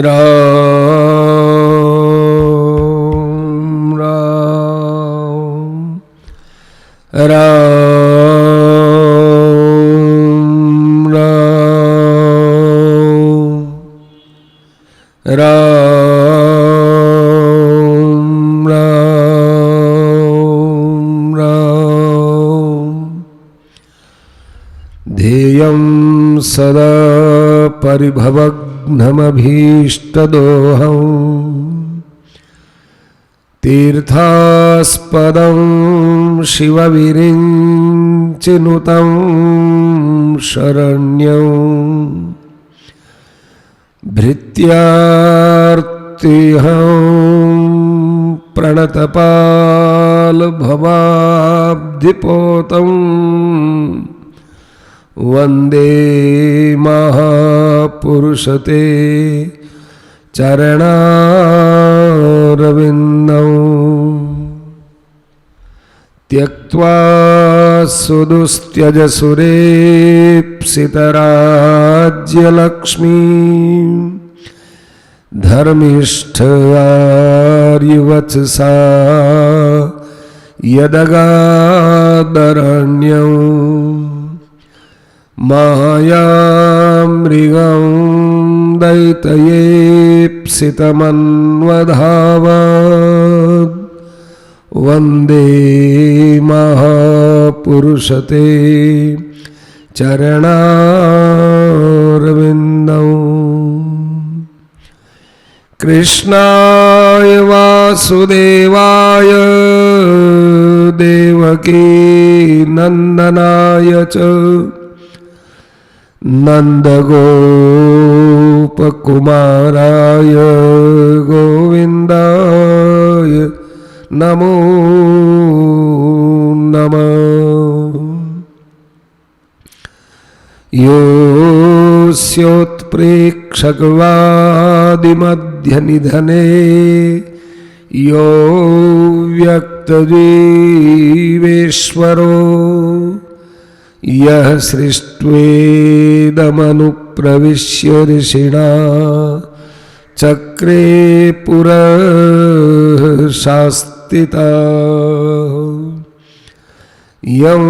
राम राम राम राम राम राम राम ध्येयं सदा परिभवग्नमभीष्टदोहम् तीर्थास्पदं शिवविरिञ्चिनुतं शरण्यं भृत्यार्तिहं प्रणतपालभवाब्धिपोतं वन्दे महापुरुषते चरणारविन्दं त्यक्त्वा सुदुस्त्यजसुरेप्सितराज्यलक्ष्मीं धर्मिष्ठार्युवचसा यदगादरण्यं मायामृगं दैतयेप्सितमन्वधावत् वन्दे महापुरुषते चरणारविन्दं कृष्णाय वासुदेवाय देवकी नन्दनाय च नन्दगोपकुमाराय गोविन्दाय नमो नमः। योऽस्योत्प्रेक्षकवादिमध्यनिधने यो व्यक्तजीवेश्वरो यः सृष्ट्वेदमनुप्रविश्य ऋषिणा चक्रे पुरशास्तिता यं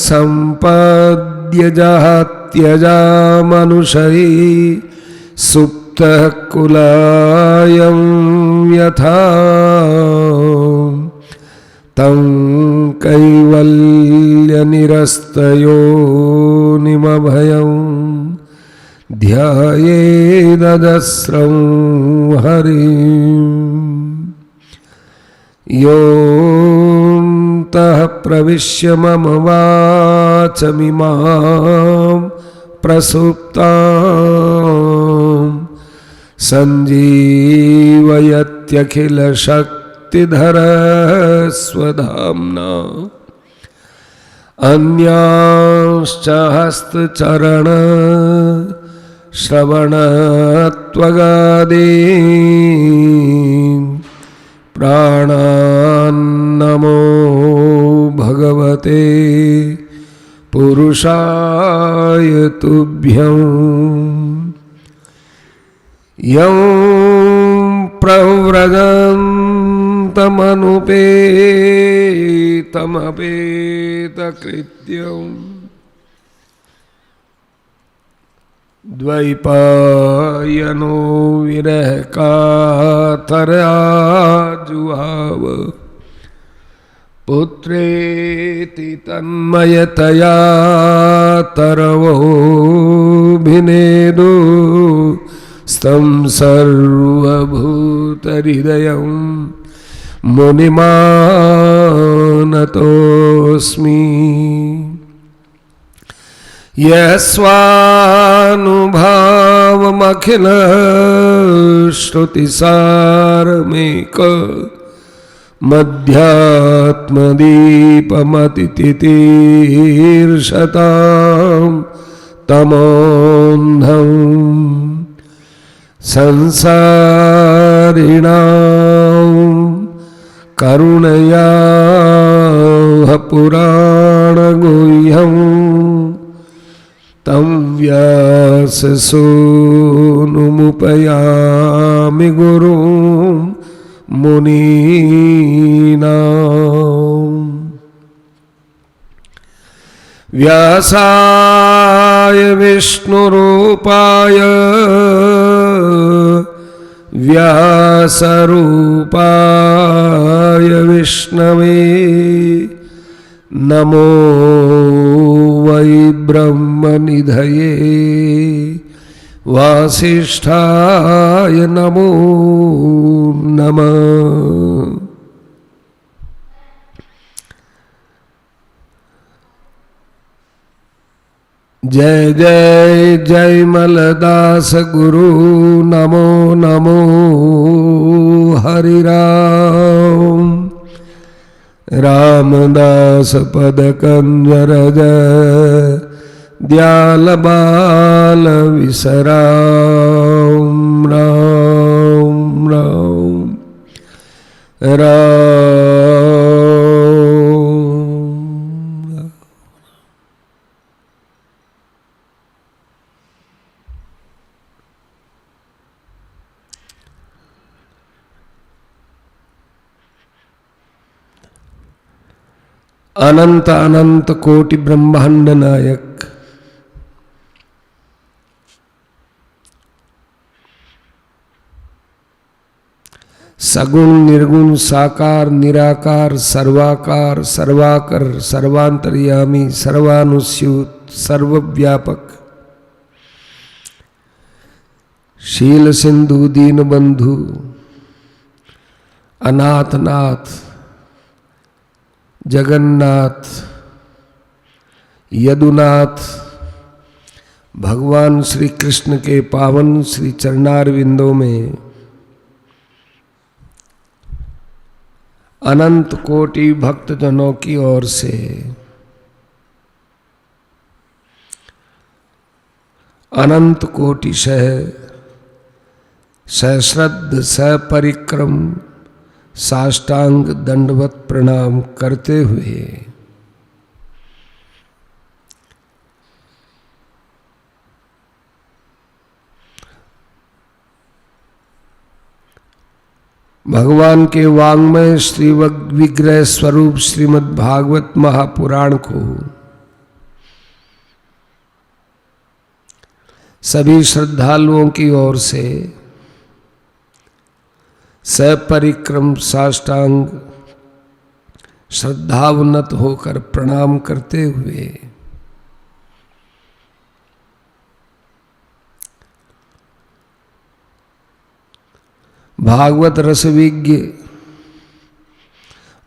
सम्पद्य जहात्यजामनुषैः सुप्तः कुलायं यथा तं कैवल्यनिरस्तयोनिमभयं ध्यायेदजस्रं हरिं योऽन्तः प्रविश्य मम वाचमिमां प्रसुप्तां सञ्जीवयत्यखिलशक्तिधरस्वधाम्ना अन्यांश्च हस्तचरण श्रवणत्वगादीन् प्राणान्नमो भगवते पुरुषाय तुभ्यं यं प्रव्रजन्तमनुपेतमपेतकृत्यम् द्वैपायनो विरह कातराजुहाव पुत्रेति तन्मयतया तरवोऽभिनेदु स्तं सर्वभूतहृदयं मुनिमानतोऽस्मि यस्वानुभावमखिलश्रुतिसारमेक मध्यात्मदीपमतितितीर्षतां तमोऽन्धं संसारिणां करुणया पुराणगुह्यं तं व्याससूनुमुपयामि गुरुं मुनीनाम्। व्यासाय विष्णुरूपाय व्यासरूपाय विष्णवे नमो वै ब्रह्मनिधये वासिष्ठाय नमो नमः। जय जय जय मलदास गुरु नमो नमो हरि राम। रामदास पद कंजरज दयाल बाल विसराम। राम राम राम। अनंत अनंत कोटि ब्रह्मांड नायक सगुण निर्गुण साकार निराकार सर्वाकार सर्वाकर सर्वांतर्यामी सर्वानुस्यूत सर्वव्यापक शील सिंधु दीन बंधु अनाथनाथ जगन्नाथ यदुनाथ भगवान श्री कृष्ण के पावन श्री चरणारविंदों में अनंत कोटि भक्तजनों की ओर से अनंत कोटि सहस्रद्ध सपरिक्रम साष्टांग दंडवत प्रणाम करते हुए भगवान के वाङ्मय श्री विग्रह स्वरूप श्रीमद् भागवत महापुराण को सभी श्रद्धालुओं की ओर से सपरिक्रम साष्टांग श्रद्धावनत होकर प्रणाम करते हुए भागवत रसविज्ञ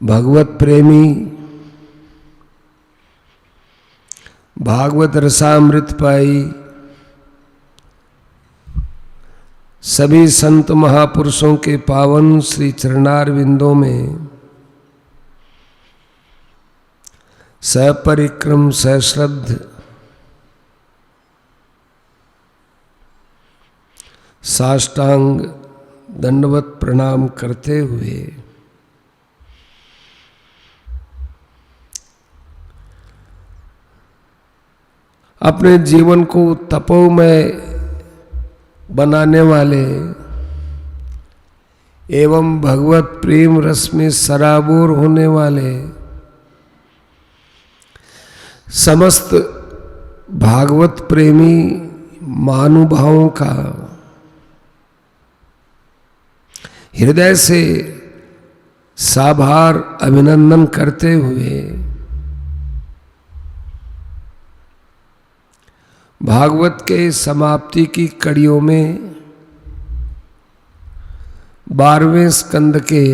भगवत प्रेमी भागवत रसामृत पाई सभी संत महापुरुषों के पावन श्री चरणारविंदों में सपरिक्रम सश्रद्ध साष्टांग दंडवत प्रणाम करते हुए अपने जीवन को तपोमय बनाने वाले एवं भगवत प्रेम रस में सराबोर होने वाले समस्त भागवत प्रेमी महानुभावों का हृदय से साभार अभिनंदन करते हुए भागवत के समाप्ति की कड़ियों में 12वें स्कंद के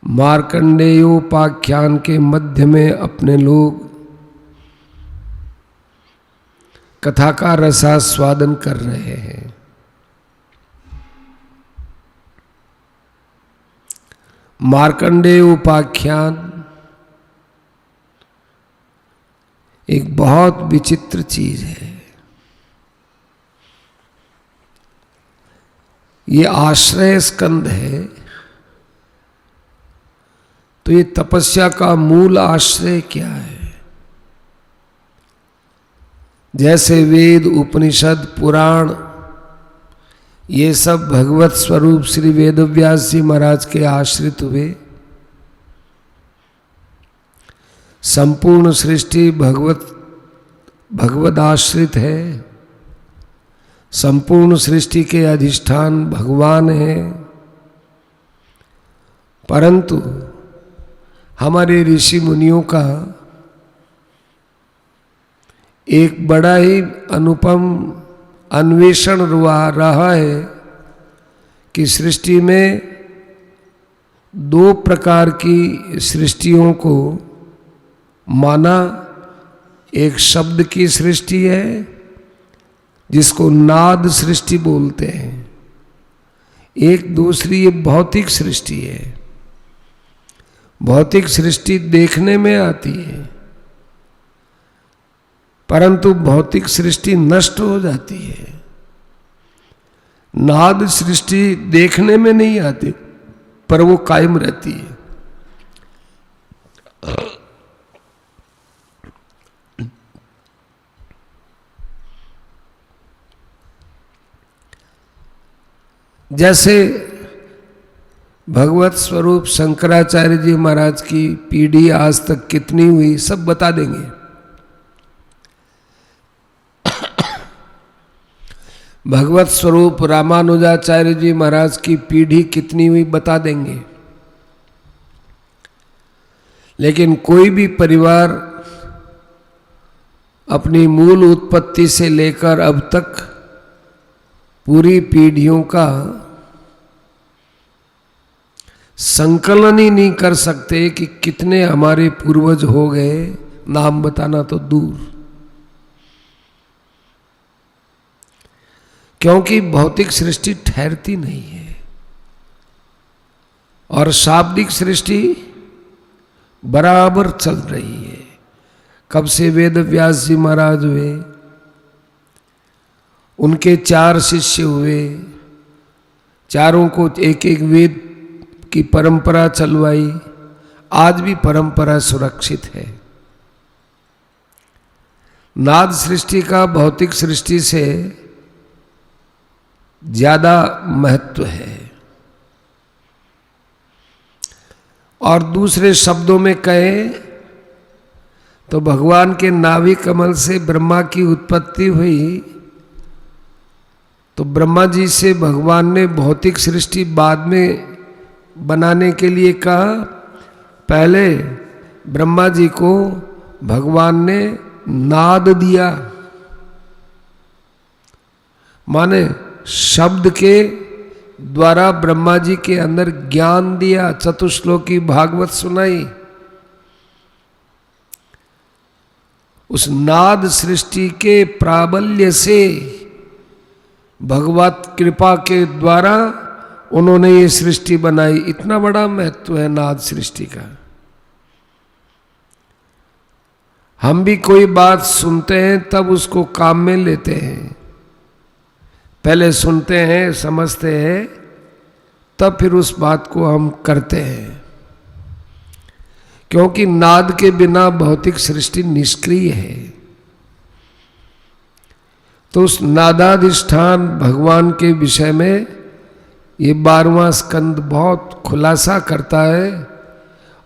मार्कंडेयोपाख्यान के मध्य में अपने लोग कथा का रसास्वादन कर रहे हैं। मार्कंडेय उपाख्यान एक बहुत विचित्र चीज है। ये आश्रय स्कंद है, तो ये तपस्या का मूल आश्रय क्या है? जैसे वेद, उपनिषद, पुराण ये सब भगवत स्वरूप श्री वेदव्यास जी महाराज के आश्रित हुए। संपूर्ण सृष्टि भगवद आश्रित है। संपूर्ण सृष्टि के अधिष्ठान भगवान है। परंतु हमारे ऋषि मुनियों का एक बड़ा ही अनुपम अन्वेषण रहा है कि सृष्टि में दो प्रकार की सृष्टियों को माना। एक शब्द की सृष्टि है जिसको नाद सृष्टि बोलते हैं, एक दूसरी ये भौतिक सृष्टि है। भौतिक सृष्टि देखने में आती है, परंतु भौतिक सृष्टि नष्ट हो जाती है। नाद सृष्टि देखने में नहीं आती, पर वो कायम रहती है। जैसे भगवत स्वरूप शंकराचार्य जी महाराज की पीढ़ी आज तक कितनी हुई सब बता देंगे। भगवत स्वरूप रामानुजाचार्य जी महाराज की पीढ़ी कितनी हुई बता देंगे। लेकिन कोई भी परिवार अपनी मूल उत्पत्ति से लेकर अब तक पूरी पीढ़ियों का संकलन ही नहीं कर सकते कि कितने हमारे पूर्वज हो गए, नाम बताना तो दूर। क्योंकि भौतिक सृष्टि ठहरती नहीं है और शाब्दिक सृष्टि बराबर चल रही है। कब से वेद व्यास जी महाराज हुए, उनके 4 शिष्य हुए, चारों को एक एक वेद की परंपरा चलवाई। आज भी परंपरा सुरक्षित है। नाद सृष्टि का भौतिक सृष्टि से ज्यादा महत्व है। और दूसरे शब्दों में कहें तो भगवान के नाभि कमल से ब्रह्मा की उत्पत्ति हुई, तो ब्रह्मा जी से भगवान ने भौतिक सृष्टि बाद में बनाने के लिए कहा। पहले ब्रह्मा जी को भगवान ने नाद दिया, माने शब्द के द्वारा ब्रह्मा जी के अंदर ज्ञान दिया, चतुश्लोकी भागवत सुनाई। उस नाद सृष्टि के प्राबल्य से भगवत कृपा के द्वारा उन्होंने ये सृष्टि बनाई। इतना बड़ा महत्व है नाद सृष्टि का। हम भी कोई बात सुनते हैं तब उसको काम में लेते हैं। पहले सुनते हैं, समझते हैं, तब फिर उस बात को हम करते हैं। क्योंकि नाद के बिना भौतिक सृष्टि निष्क्रिय है। तो उस नादाधिष्ठान भगवान के विषय में ये 12वां स्कंद बहुत खुलासा करता है।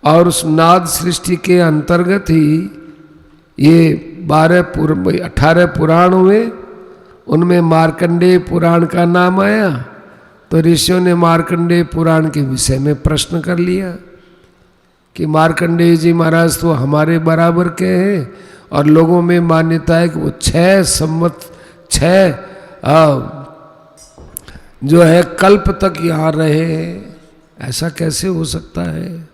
और उस नाद सृष्टि के अंतर्गत ही ये 18 पुराण हुए। उनमें मार्कंडेय पुराण का नाम आया, तो ऋषियों ने मार्कंडेय पुराण के विषय में प्रश्न कर लिया कि मार्कंडेय जी महाराज तो हमारे बराबर के हैं और लोगों में मान्यता है कि वो 6 संवत 6 जो है कल्प तक यहाँ रहे हैं। ऐसा कैसे हो सकता है?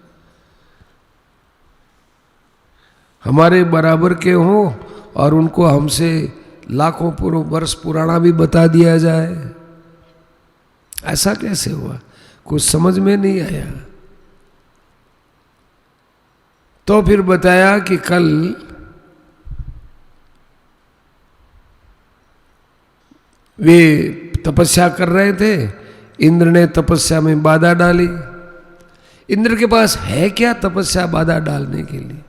हमारे बराबर के हों और उनको हमसे लाखों वर्ष पुराना भी बता दिया जाए, ऐसा कैसे हुआ? कुछ समझ में नहीं आया। तो फिर बताया कि कल वे तपस्या कर रहे थे, इंद्र ने तपस्या में बाधा डाली। इंद्र के पास है क्या तपस्या बाधा डालने के लिए?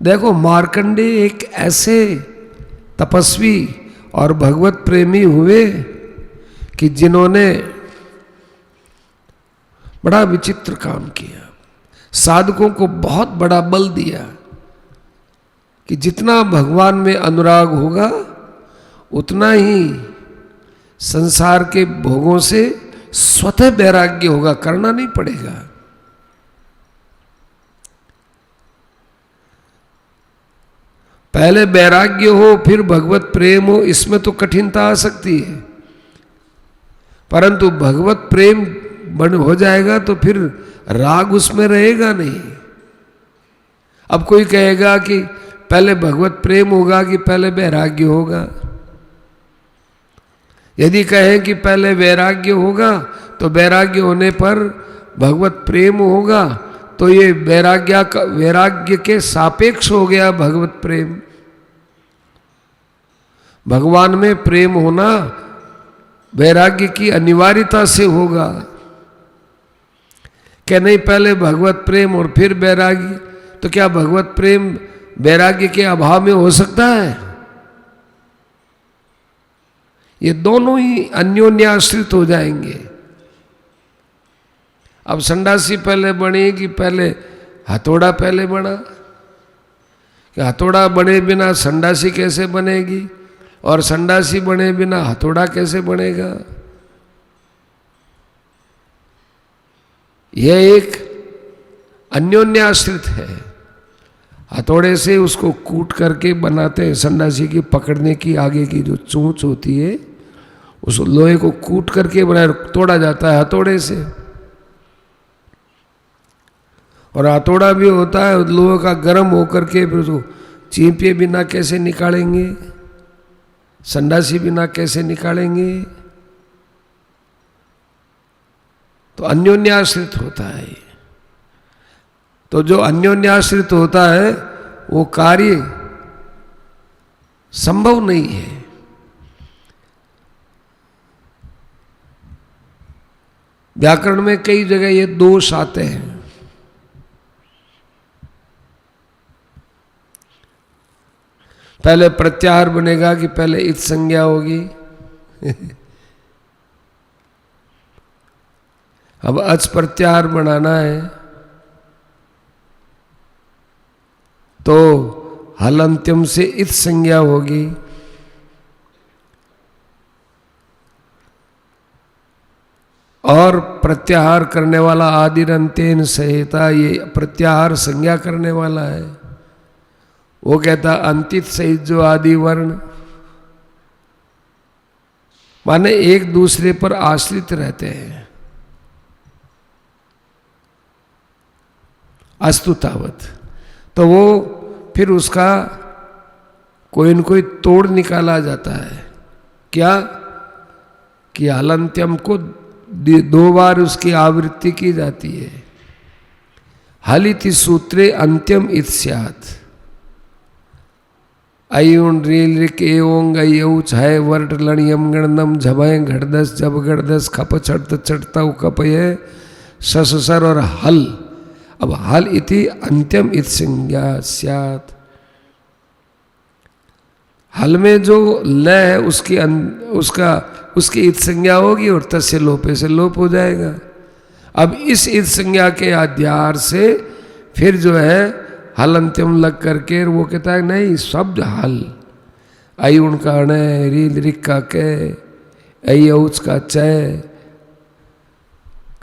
देखो मार्कंडेय एक ऐसे तपस्वी और भगवत प्रेमी हुए कि जिन्होंने बड़ा विचित्र काम किया, साधकों को बहुत बड़ा बल दिया कि जितना भगवान में अनुराग होगा उतना ही संसार के भोगों से स्वतः वैराग्य होगा, करना नहीं पड़ेगा। पहले वैराग्य हो फिर भगवत प्रेम हो, इसमें तो कठिनता आ सकती है, परंतु भगवत प्रेम बन हो जाएगा तो फिर राग उसमें रहेगा नहीं। अब कोई कहेगा कि पहले भगवत प्रेम होगा कि पहले वैराग्य होगा। यदि कहें कि पहले वैराग्य होगा तो वैराग्य होने पर भगवत प्रेम होगा, तो ये वैराग्य के सापेक्ष हो गया भगवत प्रेम। भगवान में प्रेम होना वैराग्य की अनिवार्यता से होगा। क्या नहीं पहले भगवत प्रेम और फिर वैराग्य, तो क्या भगवत प्रेम वैराग्य के अभाव में हो सकता है? ये दोनों ही अन्योन्याश्रित हो जाएंगे। अब संडासी पहले बने कि पहले हथौड़ा पहले बना? कि हथौड़ा बने बिना संडासी कैसे बनेगी और संडासी बने बिना हथौड़ा कैसे बनेगा? यह एक अन्योन्याश्रित है। हथौड़े से उसको कूट करके बनाते हैं, संडासी की पकड़ने की आगे की जो चोंच होती है उस लोहे को कूट करके बनाया तोड़ा जाता है हथौड़े से। और हथौड़ा भी होता है लोहे का गर्म होकर के, फिर उसको चींपिए बिना कैसे निकालेंगे, संडासी बिना कैसे निकालेंगे? तो अन्योन्याश्रित होता है। तो जो अन्योन्याश्रित होता है वो कार्य संभव नहीं है। व्याकरण में कई जगह ये दोष आते हैं। पहले प्रत्याहार बनेगा कि पहले इत संज्ञा होगी? अब अच प्रत्याहार बनाना है तो हल अंत्यम से इत संज्ञा होगी। और प्रत्याहार करने वाला आदिर अंत्येन संहिता, ये प्रत्याहार संज्ञा करने वाला है। वो कहता अंतित सहित जो आदि वर्ण, माने एक दूसरे पर आश्रित रहते हैं। अस्तु तावत, तो वो फिर उसका कोई न कोई तोड़ निकाला जाता है। क्या कि हलंत्यम को 2 बार उसकी आवृत्ति की जाती है। हलिति सूत्रे अंत्यम इत स्यात्। अयुण रील ऋक एवं अयऊ छाय वर्ट लणियम गणनम झभय घटदस जब घटदस खप छट चटता कपय ससर और हल। अब हल इति अंत्यम इत संज्ञा स्यात्। हल में जो लय है उसकी इत संज्ञा होगी और तस्य लोपे से लोप हो जाएगा। अब इस इत संज्ञा के अध्यार से फिर जो है हल अंत्यम लग करके वो कहता है नहीं शब्द हल। आई उनका अणय रील रिक का के ऐ औच का चय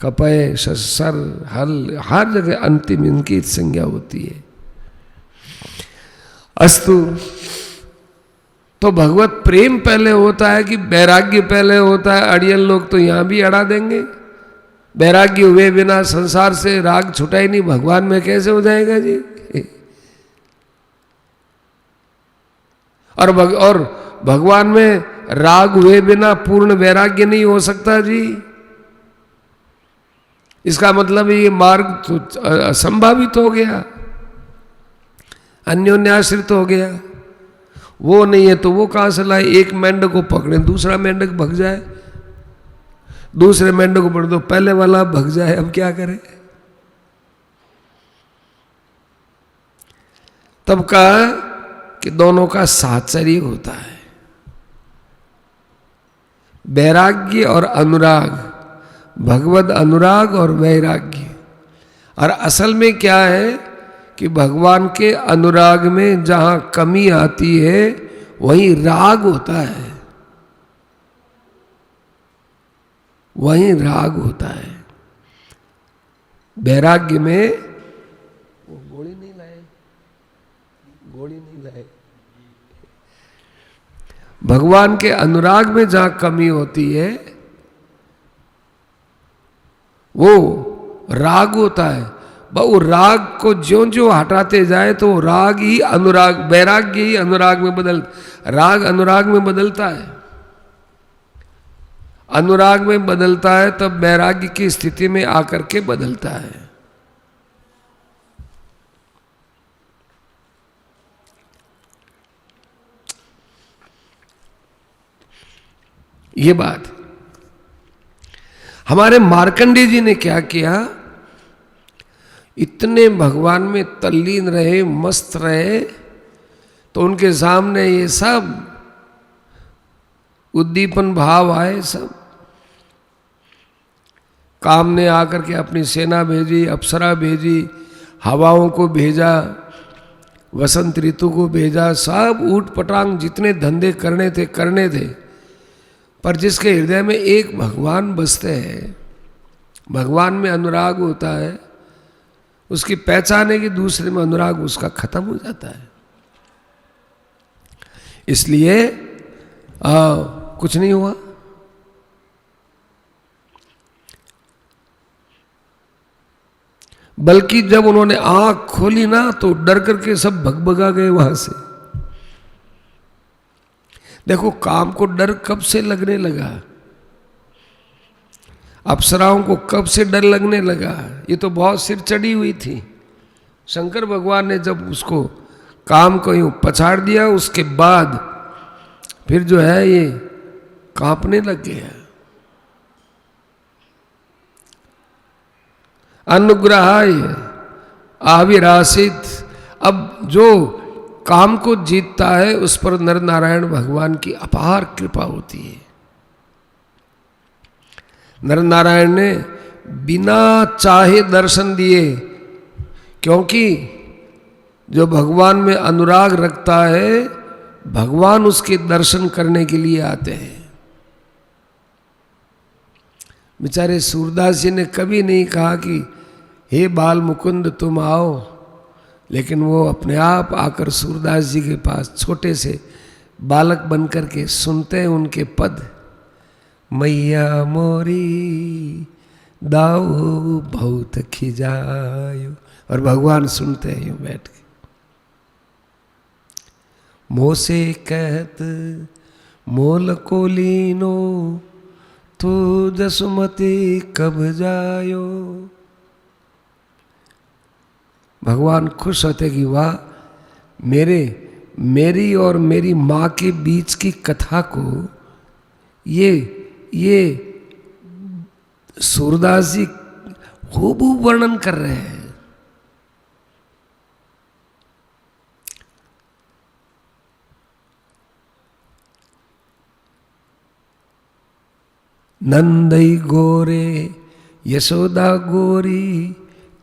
कपय सर हल, हर जगह अंतिम इनकी इत संज्ञा होती है। अस्तु, तो भगवत प्रेम पहले होता है कि वैराग्य पहले होता है? अड़ियल लोग तो यहां भी अड़ा देंगे। वैराग्य हुए बिना संसार से राग छुटा ही नहीं, भगवान में कैसे हो जाएगा जी? और भगवान में राग हुए बिना पूर्ण वैराग्य नहीं हो सकता जी। इसका मतलब ये मार्ग तो असंभावित हो गया, अन्योन्याश्रित हो गया। वो नहीं है तो वो कहां से लाए? एक मेंढक को पकड़े दूसरा मेंढक भग जाए, दूसरे मेंढक को पकड़ दो पहले वाला भग जाए, अब क्या करें? तब कहा कि दोनों का साहचर्य होता है, वैराग्य और अनुराग, भगवद अनुराग और वैराग्य। और असल में क्या है कि भगवान के अनुराग में जहां कमी आती है वहीं राग होता है, वहीं राग होता है। वैराग्य में वो गोली नहीं लाए, गोली नहीं लाए। भगवान के अनुराग में जहां कमी होती है वो राग होता है। वो राग को ज्यों ज्यों हटाते जाए तो राग ही अनुराग, वैराग्य ही अनुराग में राग अनुराग में बदलता है, अनुराग में बदलता है तब वैराग्य की स्थिति में आकर के बदलता है। ये बात हमारे मार्कंडेय जी ने क्या किया, इतने भगवान में तल्लीन रहे, मस्त रहे, तो उनके सामने ये सब उद्दीपन भाव आए। सब काम ने आकर के अपनी सेना भेजी, अप्सरा भेजी, हवाओं को भेजा, वसंत ऋतु को भेजा, सब ऊट पटांग जितने धंधे करने थे। पर जिसके हृदय में एक भगवान बसते हैं, भगवान में अनुराग होता है, उसकी पहचान है कि दूसरे में अनुराग उसका खत्म हो जाता है। इसलिए कुछ नहीं हुआ। बल्कि जब उन्होंने आंख खोली ना तो डर करके सब भगभगा गए वहां से। देखो काम को डर कब से लगने लगा, अप्सराओं को कब से डर लगने लगा, ये तो बहुत सिर चढ़ी हुई थी। शंकर भगवान ने जब उसको काम को यूं पछाड़ दिया उसके बाद फिर जो है ये कांपने लग गया। अनुग्रहाय आविरासित, अब जो काम को जीतता है उस पर नर नारायण भगवान की अपार कृपा होती है। नर नारायण ने बिना चाहे दर्शन दिए, क्योंकि जो भगवान में अनुराग रखता है भगवान उसके दर्शन करने के लिए आते हैं। बेचारे सूरदास जी ने कभी नहीं कहा कि हे बाल मुकुंद तुम आओ, लेकिन वो अपने आप आकर सूरदास जी के पास छोटे से बालक बनकर के सुनते हैं उनके पद, मैया मोरी दाऊ बहुत खिजायो, और भगवान सुनते हैं यूं बैठ के। मोसे कहत मोल को लीनो तू जसुमती कब जायो। भगवान खुश होते कि वाह, मेरी और मेरी माँ के बीच की कथा को ये सूरदास जी हूबहू वर्णन कर रहे हैं। नंदई गोरे यशोदा गोरी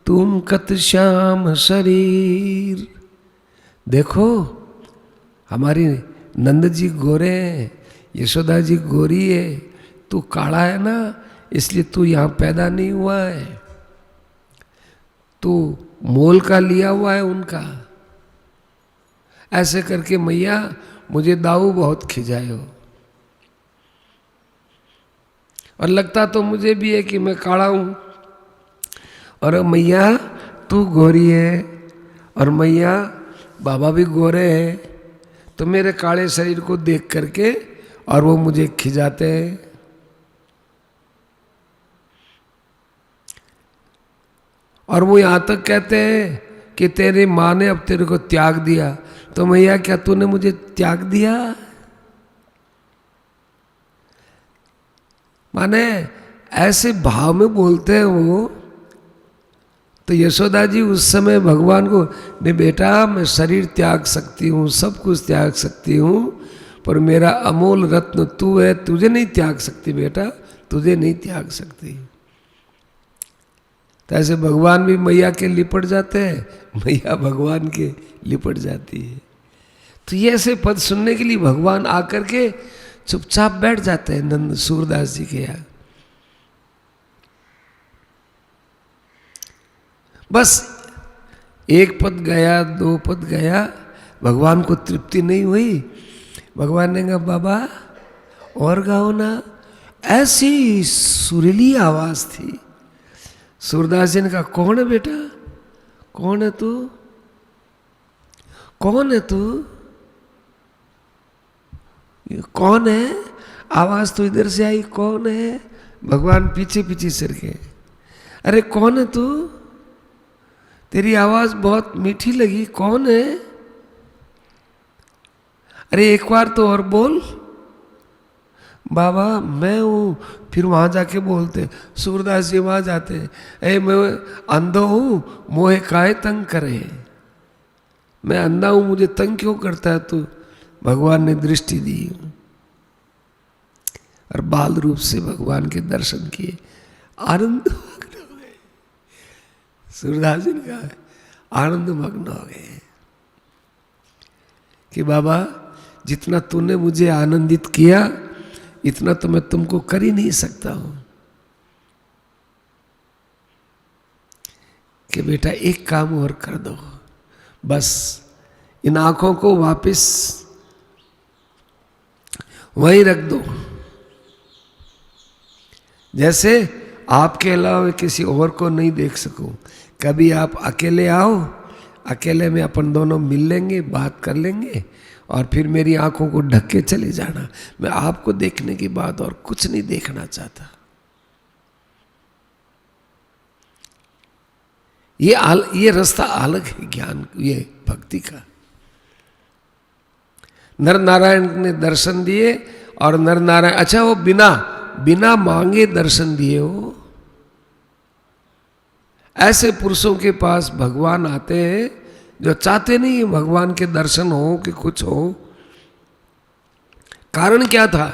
तुम कत श्याम शरीर। देखो हमारी नंद जी गोरे हैं, यशोदा जी गोरी है, तू काला है ना इसलिए तू यहाँ पैदा नहीं हुआ है, तू मोल का लिया हुआ है उनका। ऐसे करके मैया मुझे दाऊ बहुत खिजाए हो, और लगता तो मुझे भी है कि मैं काला हूं, और मैया तू गोरी है और मैया बाबा भी गोरे हैं, तो मेरे काले शरीर को देख करके और वो मुझे खिजाते हैं। और वो यहाँ तक कहते हैं कि तेरी माँ ने अब तेरे को त्याग दिया, तो मैया क्या तूने मुझे त्याग दिया? माने ऐसे भाव में बोलते हैं वो, तो यशोदा जी उस समय भगवान को, नहीं बेटा मैं शरीर त्याग सकती हूँ, सब कुछ त्याग सकती हूँ, पर मेरा अमोल रत्न तू है, तुझे नहीं त्याग सकती बेटा, तुझे नहीं त्याग सकती। तो ऐसे भगवान भी मैया के लिपट जाते हैं, मैया भगवान के लिपट जाती है। तो ये ऐसे पद सुनने के लिए भगवान आकर के चुपचाप बैठ जाते हैं नंद सूरदास जी के यहाँ। बस एक पद गया, दो पद गया, भगवान को तृप्ति नहीं हुई। भगवान ने कहा बाबा और गाओ ना। ऐसी सुरीली आवाज थी। सूरदास जी ने कहा कौन है बेटा, कौन है तू, कौन है तू, कौन है, आवाज तो इधर से आई, कौन है। भगवान पीछे पीछे सर के, अरे कौन है तू, तेरी आवाज बहुत मीठी लगी, कौन है, अरे एक बार तो और बोल। बाबा मैं हूं। फिर वहां जाके बोलते, सूरदास जी वहां जाते, ए मैं अंधा हूं, मोहे काहे तंग करे, मैं अंधा हूं, मुझे तंग क्यों करता है तू। भगवान ने दृष्टि दी और बाल रूप से भगवान के दर्शन किए, आनंद मग्न हो गए। सूरदास जी ने कहा आनंद मग्न हो गए कि बाबा जितना तूने मुझे आनंदित किया इतना तो मैं तुमको कर ही नहीं सकता हूं, कि बेटा एक काम और कर दो, बस इन आंखों को वापस वहीं रख दो, जैसे आपके अलावा किसी और को नहीं देख सकूं। कभी आप अकेले आओ, अकेले में अपन दोनों मिल लेंगे, बात कर लेंगे, और फिर मेरी आंखों को ढक के चले जाना। मैं आपको देखने के बाद और कुछ नहीं देखना चाहता। ये रास्ता अलग है ज्ञान, ये भक्ति का। नर नारायण ने दर्शन दिए, और नर नारायण, अच्छा वो बिना मांगे दर्शन दिए। वो ऐसे पुरुषों के पास भगवान आते हैं जो चाहते नहीं भगवान के दर्शन हो कि कुछ हो। कारण क्या था,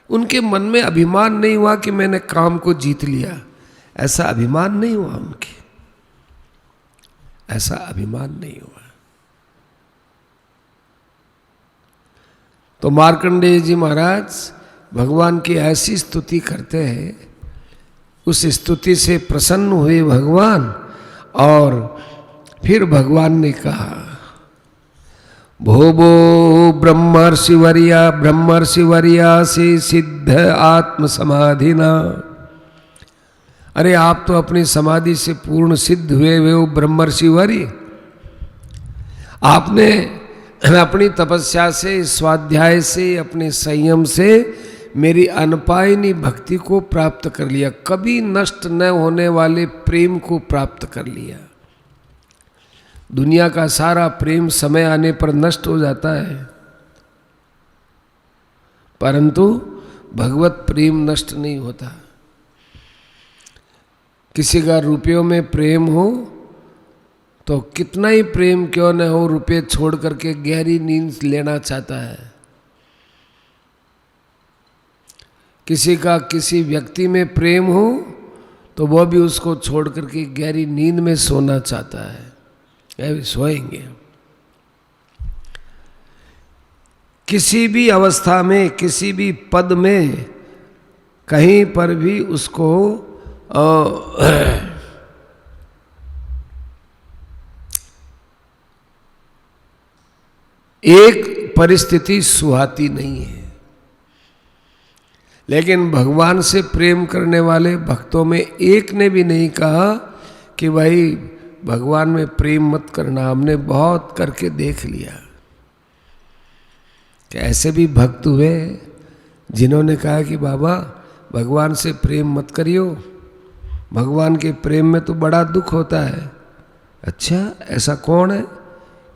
उनके मन में अभिमान नहीं हुआ कि मैंने काम को जीत लिया, ऐसा अभिमान नहीं हुआ उनके, ऐसा अभिमान नहीं हुआ। तो मार्कंडेय जी महाराज भगवान की ऐसी स्तुति करते हैं, उस स्तुति से प्रसन्न हुए भगवान, और फिर भगवान ने कहा भोबो ब्रह्मर्षि वर्या से सिद्ध आत्म समाधिना। अरे आप तो अपनी समाधि से पूर्ण सिद्ध हुए हो ब्रह्मर्षि वर्य। आपने अपनी तपस्या से, स्वाध्याय से, अपने संयम से मेरी अनपायनी भक्ति को प्राप्त कर लिया, कभी नष्ट न होने वाले प्रेम को प्राप्त कर लिया। दुनिया का सारा प्रेम समय आने पर नष्ट हो जाता है, परंतु भगवत प्रेम नष्ट नहीं होता। किसी का रुपयों में प्रेम हो तो कितना ही प्रेम क्यों न हो, रुपये छोड़ करके गहरी नींद लेना चाहता है। किसी का किसी व्यक्ति में प्रेम हो तो वह भी उसको छोड़ करके गहरी नींद में सोना चाहता है, भी सोएंगे। किसी भी अवस्था में, किसी भी पद में, कहीं पर भी उसको एक परिस्थिति सुहाती नहीं है। लेकिन भगवान से प्रेम करने वाले भक्तों में एक ने भी नहीं कहा कि भाई भगवान में प्रेम मत करना, हमने बहुत करके देख लिया। कि ऐसे भी भक्त हुए जिन्होंने कहा कि बाबा भगवान से प्रेम मत करियो, भगवान के प्रेम में तो बड़ा दुख होता है। अच्छा ऐसा कौन है?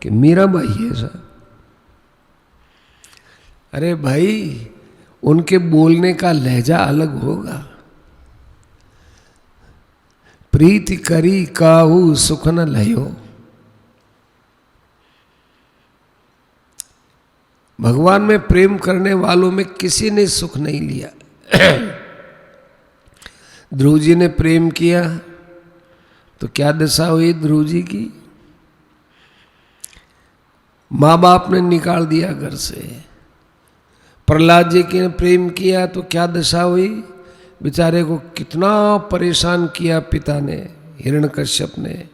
कि मीराबाई है ऐसा। अरे भाई उनके बोलने का लहजा अलग होगा, प्रीति करी काहू सुख न लयो। भगवान में प्रेम करने वालों में किसी ने सुख नहीं लिया। ध्रुव जी ने प्रेम किया तो क्या दशा हुई ध्रुव जी की? माँ बाप ने निकाल दिया घर से। प्रहलाद जी ने प्रेम किया तो क्या दशा हुई? बेचारे को कितना परेशान किया पिता ने, हिरण्यकश्यप ने।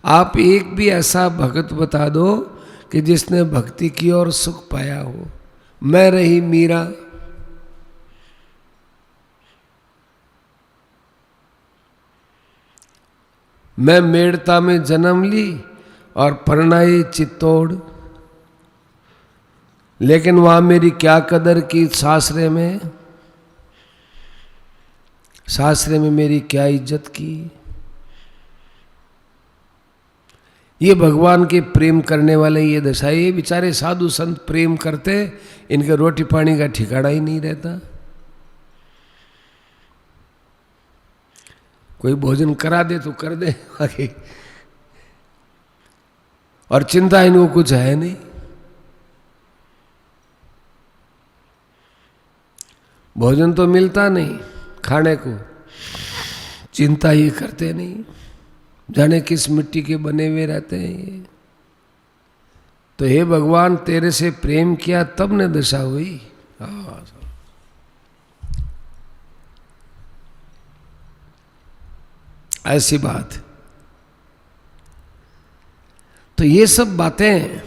आप एक भी ऐसा भगत बता दो कि जिसने भक्ति की और सुख पाया हो। मैं रही मीरा, मैं मेड़ता में जन्म ली और परनाई चित्तौड़, लेकिन वहां मेरी क्या कदर की सासरे में, सासरे में मेरी क्या इज्जत की। ये भगवान के प्रेम करने वाले ये दशा। ये बेचारे साधु संत प्रेम करते, इनके रोटी पानी का ठिकाना ही नहीं रहता। कोई भोजन करा दे तो कर दे आगे, और चिंता इनको कुछ है नहीं। भोजन तो मिलता नहीं खाने को, चिंता ये करते नहीं, जाने किस मिट्टी के बने हुए रहते हैं ये। तो हे भगवान, तेरे से प्रेम किया तब ने दशा हुई। ऐसी बात। तो ये सब बातें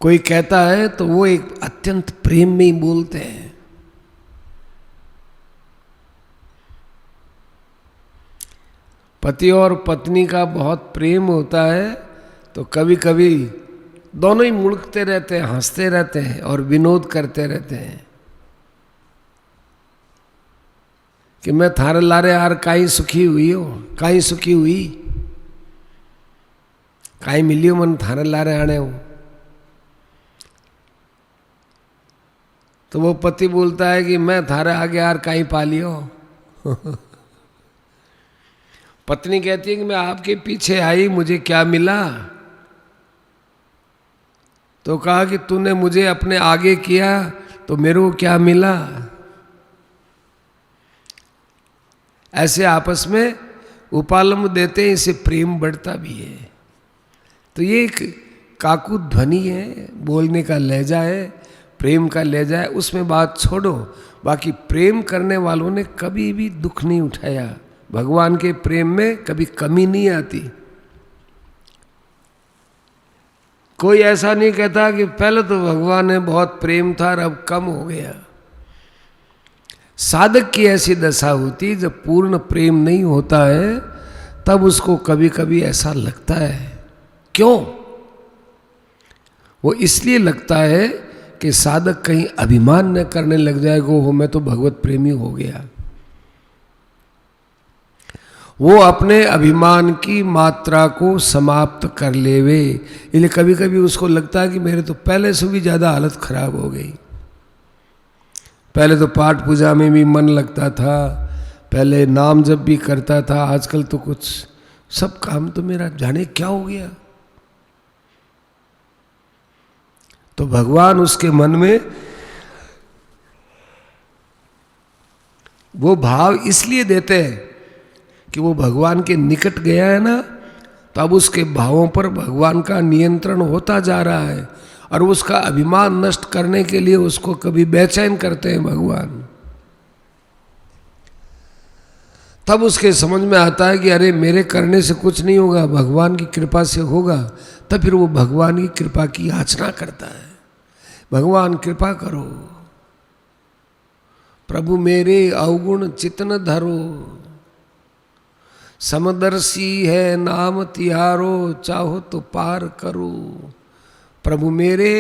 कोई कहता है तो वो एक अत्यंत प्रेम में ही बोलते हैं। पति और पत्नी का बहुत प्रेम होता है तो कभी कभी दोनों ही मुड़कते रहते हैं, हंसते रहते हैं और विनोद करते रहते हैं कि मैं थारे लारे यार काई सुखी हुई हो, काई सुखी हुई, काई मिलियो मन थारे लारे आने हो। तो वो पति बोलता है कि मैं थारे आगे यार काई पा लियो। पत्नी कहती है कि मैं आपके पीछे आई, मुझे क्या मिला? तो कहा कि तूने मुझे अपने आगे किया तो मेरे को क्या मिला? ऐसे आपस में उपालंब देते हैं, इससे प्रेम बढ़ता भी है। तो ये एक काकू ध्वनि है, बोलने का लहजा है, प्रेम का लहजा है, उसमें बात छोड़ो। बाकी प्रेम करने वालों ने कभी भी दुख नहीं उठाया। भगवान के प्रेम में कभी कमी नहीं आती। कोई ऐसा नहीं कहता कि पहले तो भगवान में बहुत प्रेम था और अब कम हो गया। साधक की ऐसी दशा होती, जब पूर्ण प्रेम नहीं होता है तब उसको कभी कभी ऐसा लगता है। क्यों? वो इसलिए लगता है कि साधक कहीं अभिमान न करने लग जाएगा, हो मैं तो भगवत प्रेमी हो गया। वो अपने अभिमान की मात्रा को समाप्त कर लेवे। इसलिए कभी कभी उसको लगता है कि मेरे तो पहले से भी ज़्यादा हालत खराब हो गई। पहले तो पाठ पूजा में भी मन लगता था, पहले नाम जप भी करता था, आजकल तो कुछ सब काम तो मेरा जाने क्या हो गया। तो भगवान उसके मन में वो भाव इसलिए देते हैं कि वो भगवान के निकट गया है ना, तो अब उसके भावों पर भगवान का नियंत्रण होता जा रहा है और उसका अभिमान नष्ट करने के लिए उसको कभी बेचैन करते हैं भगवान। तब उसके समझ में आता है कि अरे मेरे करने से कुछ नहीं होगा, भगवान की कृपा से होगा। तब फिर वो भगवान की कृपा की याचना करता है, भगवान कृपा करो, प्रभु मेरे अवगुण चित्त न धरो, समदर्शी है नाम तिहारो, चाहो तो पार करो, प्रभु मेरे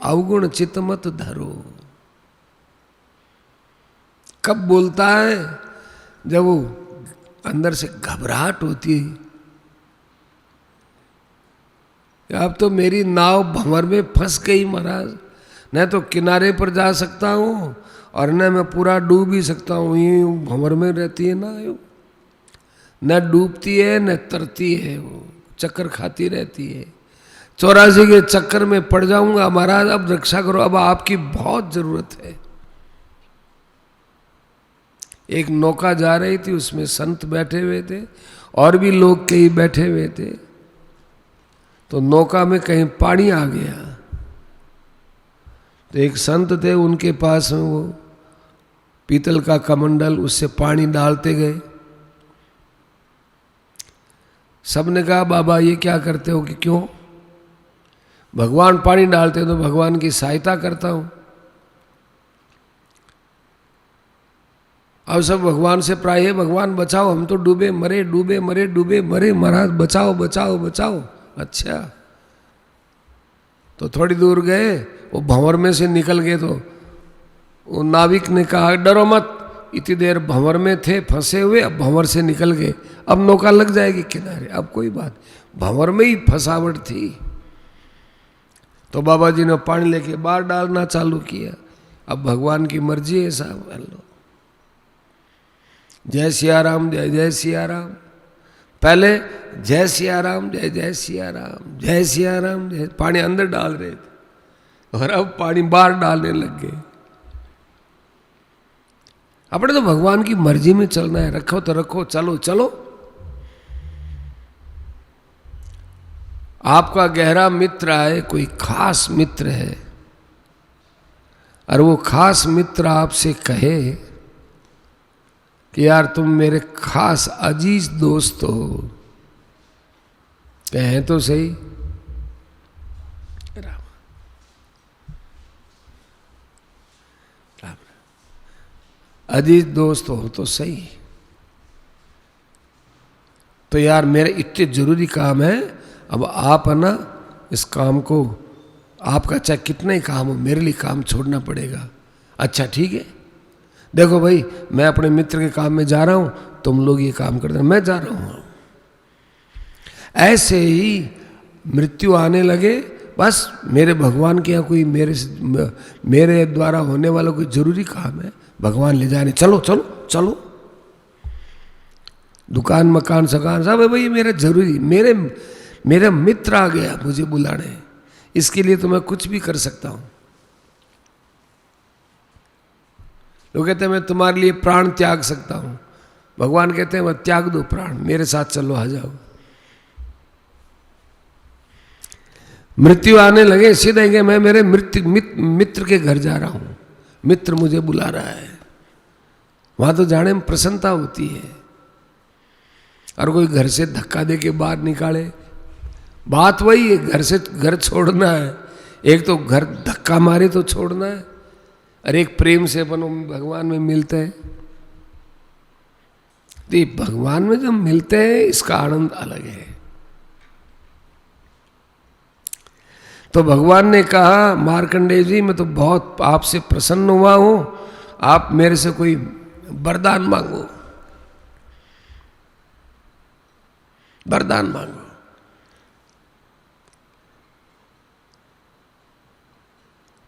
अवगुण चित्त मत धरो। कब बोलता है? जब वो अंदर से घबराहट होती है, अब तो मेरी नाव भंवर में फंस गई महाराज, न तो किनारे पर जा सकता हूँ और न मैं पूरा डूब ही सकता हूँ, यूं भंवर में रहती है ना, यूं न डूबती है न तरती है, वो चक्कर खाती रहती है। 84 के चक्कर में पड़ जाऊंगा, महाराज अब रक्षा करो, अब आपकी बहुत जरूरत है। एक नौका जा रही थी, उसमें संत बैठे हुए थे और भी लोग कई बैठे हुए थे। तो नौका में कहीं पानी आ गया, तो एक संत थे, उनके पास में वो पीतल का कमंडल, उससे पानी डालते गए। सबने कहा बाबा ये क्या करते हो, कि क्यों? भगवान पानी डालते हैं तो भगवान की सहायता करता हूं। अब सब भगवान से प्राय है, भगवान बचाओ, हम तो डूबे मरे, डूबे मरे, डूबे मरे, महाराज बचाओ बचाओ बचाओ। अच्छा, तो थोड़ी दूर गए, वो भंवर में से निकल गए, तो वो नाविक ने कहा डरो मत, इतनी देर भंवर में थे फंसे हुए, अब भंवर से निकल गए, अब नौका लग जाएगी किनारे, अब कोई बात। भंवर में ही फंसावट थी। तो बाबा जी ने पानी लेके बाहर डालना चालू किया। अब भगवान की मर्जी है साहब, लो जय सिया राम, जय जय सिया राम। पहले जय सिया राम, जय जय सिया राम, जय सिया राम, जय, पानी अंदर डाल रहे थे और अब पानी बाहर डालने लग गए। अपने तो भगवान की मर्जी में चलना है, रखो तो रखो, चलो चलो। आपका गहरा मित्र है, कोई खास मित्र है, और वो खास मित्र आपसे कहे कि यार तुम मेरे खास अजीज दोस्त हो, कहें तो सही। राम राम, अजीज दोस्त हो तो सही। तो यार मेरे इतने जरूरी काम है, अब आप है ना इस काम को, आपका चाहे कितना ही काम हो, मेरे लिए काम छोड़ना पड़ेगा। अच्छा ठीक है, देखो भाई मैं अपने मित्र के काम में जा रहा हूं, तुम लोग ये काम कर देना, मैं जा रहा हूं। ऐसे ही मृत्यु आने लगे, बस मेरे भगवान के यहाँ कोई मेरे द्वारा होने वाला कोई जरूरी काम है, भगवान ले जाने, चलो चलो चलो। दुकान मकान सकान सब है भाई, मेरे जरूरी, मेरा मित्र आ गया मुझे बुलाने, इसके लिए तो मैं कुछ भी कर सकता हूं। लोग कहते हैं मैं तुम्हारे लिए प्राण त्याग सकता हूं, भगवान कहते हैं मैं त्याग दो प्राण, मेरे साथ चलो, आ जाओ। मृत्यु आने लगे, सीधे गए मैं मेरे मित्र के घर जा रहा हूं, मित्र मुझे बुला रहा है। वहां तो जाने में प्रसन्नता होती है, और कोई घर से धक्का दे के बाहर निकाले, बात वही है, घर से घर छोड़ना है। एक तो घर धक्का मारे तो छोड़ना है, और एक प्रेम से अपन भगवान में मिलते हैं। तो ये भगवान में जब मिलते हैं इसका आनंद अलग है। तो भगवान ने कहा मार्कंडेय जी मैं तो बहुत आपसे प्रसन्न हुआ हूं, आप मेरे से कोई वरदान मांगो, वरदान मांगो।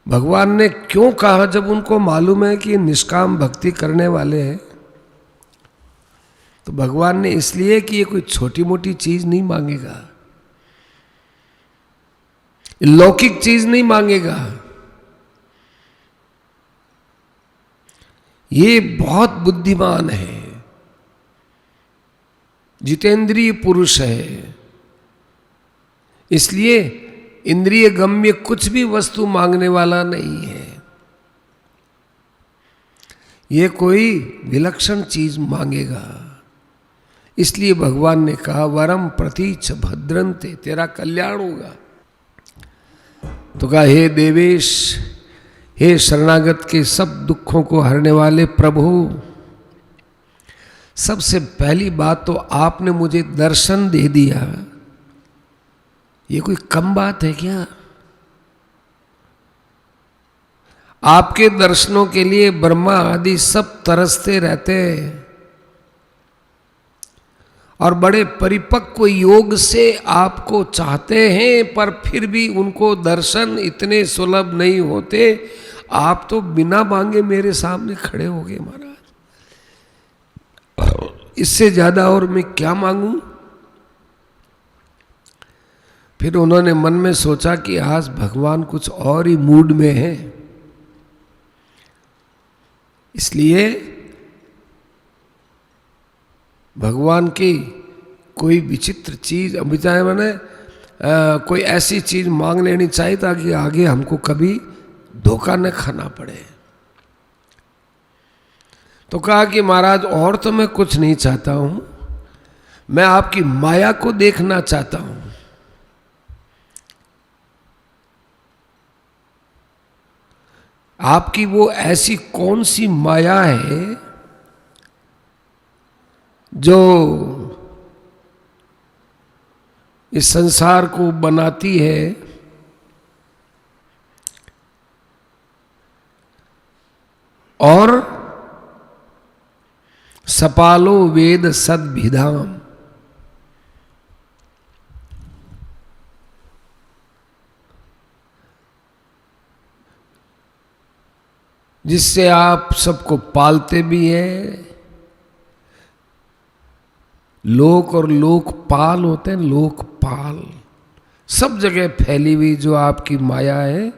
भगवान ने क्यों कहा, जब उनको मालूम है कि निष्काम भक्ति करने वाले हैं, तो भगवान ने इसलिए कि ये कोई छोटी मोटी चीज नहीं मांगेगा, लौकिक चीज नहीं मांगेगा, ये बहुत बुद्धिमान है, जितेंद्रिय पुरुष है, इसलिए इंद्रिय गम्य कुछ भी वस्तु मांगने वाला नहीं है। ये कोई विलक्षण चीज मांगेगा, इसलिए भगवान ने कहा वरम प्रतीच भद्रंते, तेरा कल्याण होगा। तो कहा हे देवेश, हे शरणागत के सब दुखों को हरने वाले प्रभु, सबसे पहली बात तो आपने मुझे दर्शन दे दिया, ये कोई कम बात है क्या? आपके दर्शनों के लिए ब्रह्मा आदि सब तरसते रहते हैं, और बड़े परिपक्व योग से आपको चाहते हैं, पर फिर भी उनको दर्शन इतने सुलभ नहीं होते। आप तो बिना मांगे मेरे सामने खड़े हो गए महाराज, इससे ज्यादा और मैं क्या मांगू। फिर उन्होंने मन में सोचा कि आज भगवान कुछ और ही मूड में है, इसलिए भगवान की कोई विचित्र चीज अभी चाहे मैंने कोई ऐसी चीज मांग लेनी चाहिए ताकि आगे हमको कभी धोखा न खाना पड़े। तो कहा कि महाराज और तो मैं कुछ नहीं चाहता हूं, मैं आपकी माया को देखना चाहता हूं। आपकी वो ऐसी कौन सी माया है जो इस संसार को बनाती है और सपालो वेद सद्भिधाम, जिससे आप सबको पालते भी हैं। लोक और लोकपाल होते हैं, लोकपाल सब जगह फैली हुई जो आपकी माया है,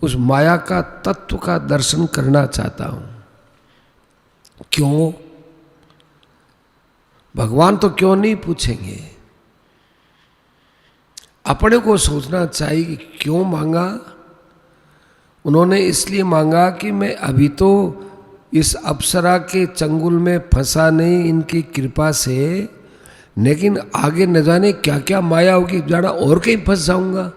उस माया का तत्व का दर्शन करना चाहता हूं। क्यों? भगवान तो क्यों नहीं पूछेंगे, अपने को सोचना चाहिए कि क्यों मांगा। उन्होंने इसलिए मांगा कि मैं अभी तो इस अप्सरा के चंगुल में फंसा नहीं इनकी कृपा से, लेकिन आगे न जाने क्या क्या माया होगी, जाना और कहीं फंस जाऊंगा।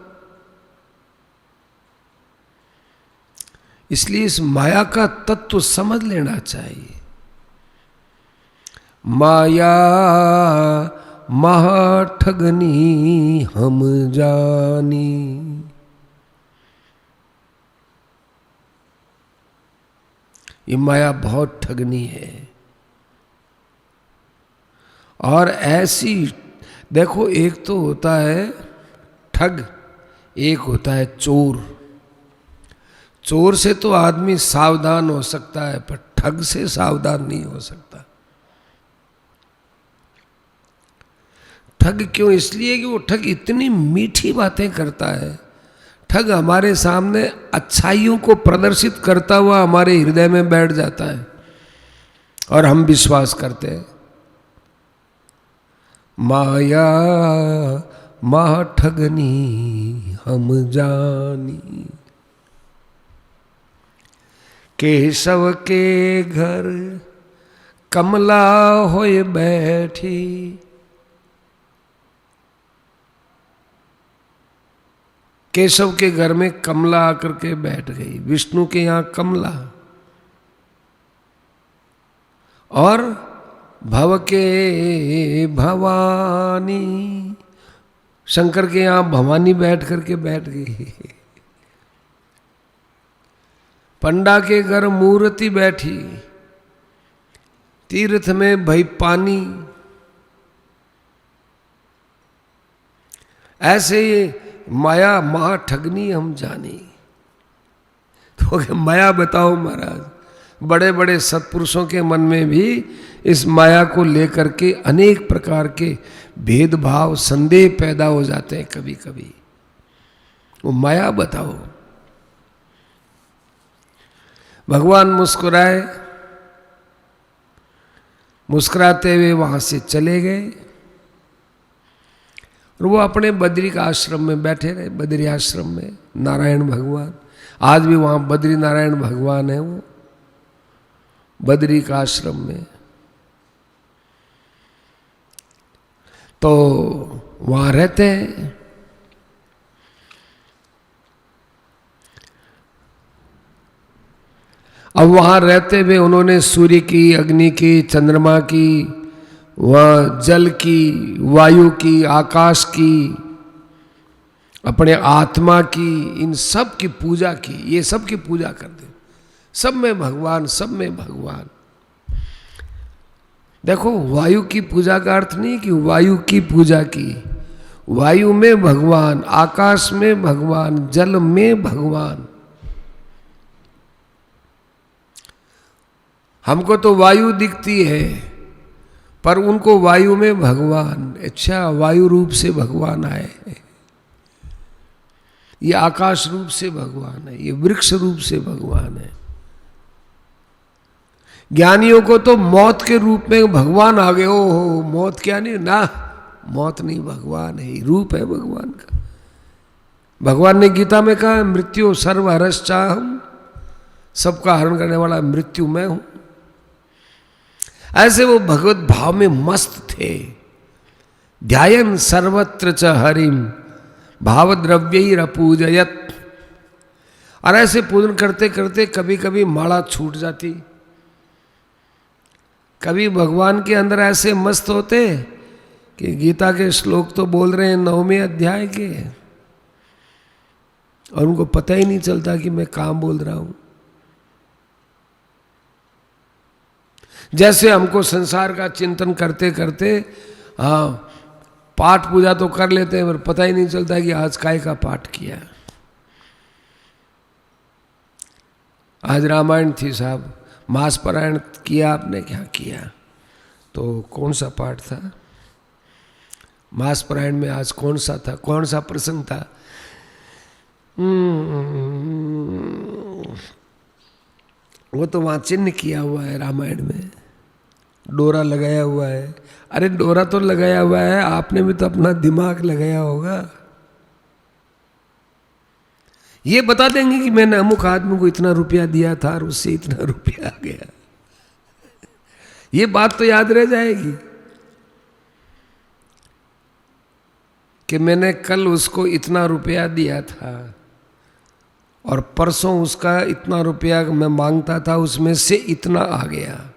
इसलिए इस माया का तत्व समझ लेना चाहिए। माया महाठगनी हम जानी, ये माया बहुत ठगनी है। और ऐसी देखो, एक तो होता है ठग, एक होता है चोर। चोर से तो आदमी सावधान हो सकता है, पर ठग से सावधान नहीं हो सकता। ठग क्यों? इसलिए कि वो ठग इतनी मीठी बातें करता है। ठग हमारे सामने अच्छाइयों को प्रदर्शित करता हुआ हमारे हृदय में बैठ जाता है और हम विश्वास करते हैं। माया महाठगनी हम जानी, केशव के घर कमला होए बैठी, केशव के घर में कमला आकर के बैठ गई। विष्णु के यहां कमला और भव के भवानी, शंकर के यहां भवानी बैठ करके बैठ गई। पंडा के घर मूर्ति बैठी, तीर्थ में भई पानी। ऐसे माया महाठगनी हम जानी। तो माया बताओ महाराज, बड़े बड़े सत्पुरुषों के मन में भी इस माया को लेकर के अनेक प्रकार के भेदभाव संदेह पैदा हो जाते हैं कभी कभी। वो माया बताओ। भगवान मुस्कुराए, मुस्कुराते हुए वहां से चले गए और वो अपने बद्री का आश्रम में बैठे रहे। बद्री आश्रम में नारायण भगवान, आज भी वहां बद्री नारायण भगवान है। वो बद्री का आश्रम में, तो वहां रहते हैं। अब वहां रहते हुए उन्होंने सूर्य की, अग्नि की, चंद्रमा की, वह जल की, वायु की, आकाश की, अपने आत्मा की, इन सब की पूजा की। ये सब की पूजा कर दे। सब में भगवान, सब में भगवान। देखो, वायु की पूजा का अर्थ नहीं कि वायु की पूजा की। वायु में भगवान, आकाश में भगवान, जल में भगवान। हमको तो वायु दिखती है, पर उनको वायु में भगवान। अच्छा, वायु रूप से भगवान आए, ये आकाश रूप से भगवान है, ये वृक्ष रूप से भगवान है। ज्ञानियों को तो मौत के रूप में भगवान आ गए। हो मौत क्या नहीं ना, मौत नहीं, भगवान है, रूप है भगवान का। भगवान ने गीता में कहा, मृत्यु सर्वहरश्चाहम्, सबका हरण करने वाला मृत्यु मैं हूं। ऐसे वो भगवत भाव में मस्त थे। ध्यायन सर्वत्र च हरिम भावद्रव्यैरपूजयत। और ऐसे पूजन करते करते कभी कभी माला छूट जाती। कभी भगवान के अंदर ऐसे मस्त होते कि गीता के श्लोक तो बोल रहे हैं 9वें अध्याय के, और उनको पता ही नहीं चलता कि मैं कहां बोल रहा हूं। जैसे हमको संसार का चिंतन करते करते, हाँ, पाठ पूजा तो कर लेते हैं, पर पता ही नहीं चलता कि आज काय का पाठ किया। आज रामायण थी साहब, मास पारायण किया आपने, क्या किया? तो कौन सा पाठ था? मास पारायण में आज कौन सा था, कौन सा प्रसंग था? वो तो वहाँ चिन्ह किया हुआ है रामायण में, डोरा लगाया हुआ है। अरे डोरा तो लगाया हुआ है, आपने भी तो अपना दिमाग लगाया होगा। ये बता देंगे कि मैंने अमुक आदमी को इतना रुपया दिया था और उससे इतना रुपया आ गया। ये बात तो याद रह जाएगी कि मैंने कल उसको इतना रुपया दिया था और परसों उसका इतना रुपया मैं मांगता था, उसमें से इतना आ गया।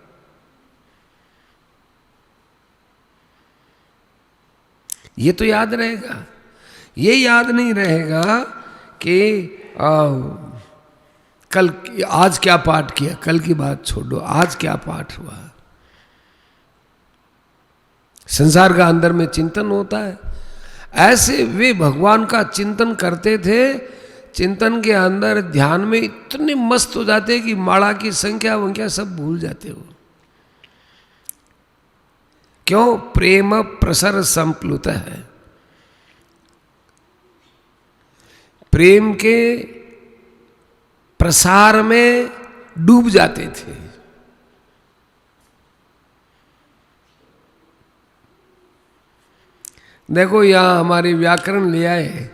ये तो याद रहेगा। ये याद नहीं रहेगा कि कल, आज क्या पाठ किया, कल की बात छोड़ो, आज क्या पाठ हुआ। संसार का अंदर में चिंतन होता है। ऐसे वे भगवान का चिंतन करते थे। चिंतन के अंदर ध्यान में इतने मस्त हो जाते कि माला की संख्या वंख्या सब भूल जाते हो। क्यों? प्रेम प्रसर संप्लुत है। प्रेम के प्रसार में डूब जाते थे। देखो, यहां हमारे व्याकरण ले आए।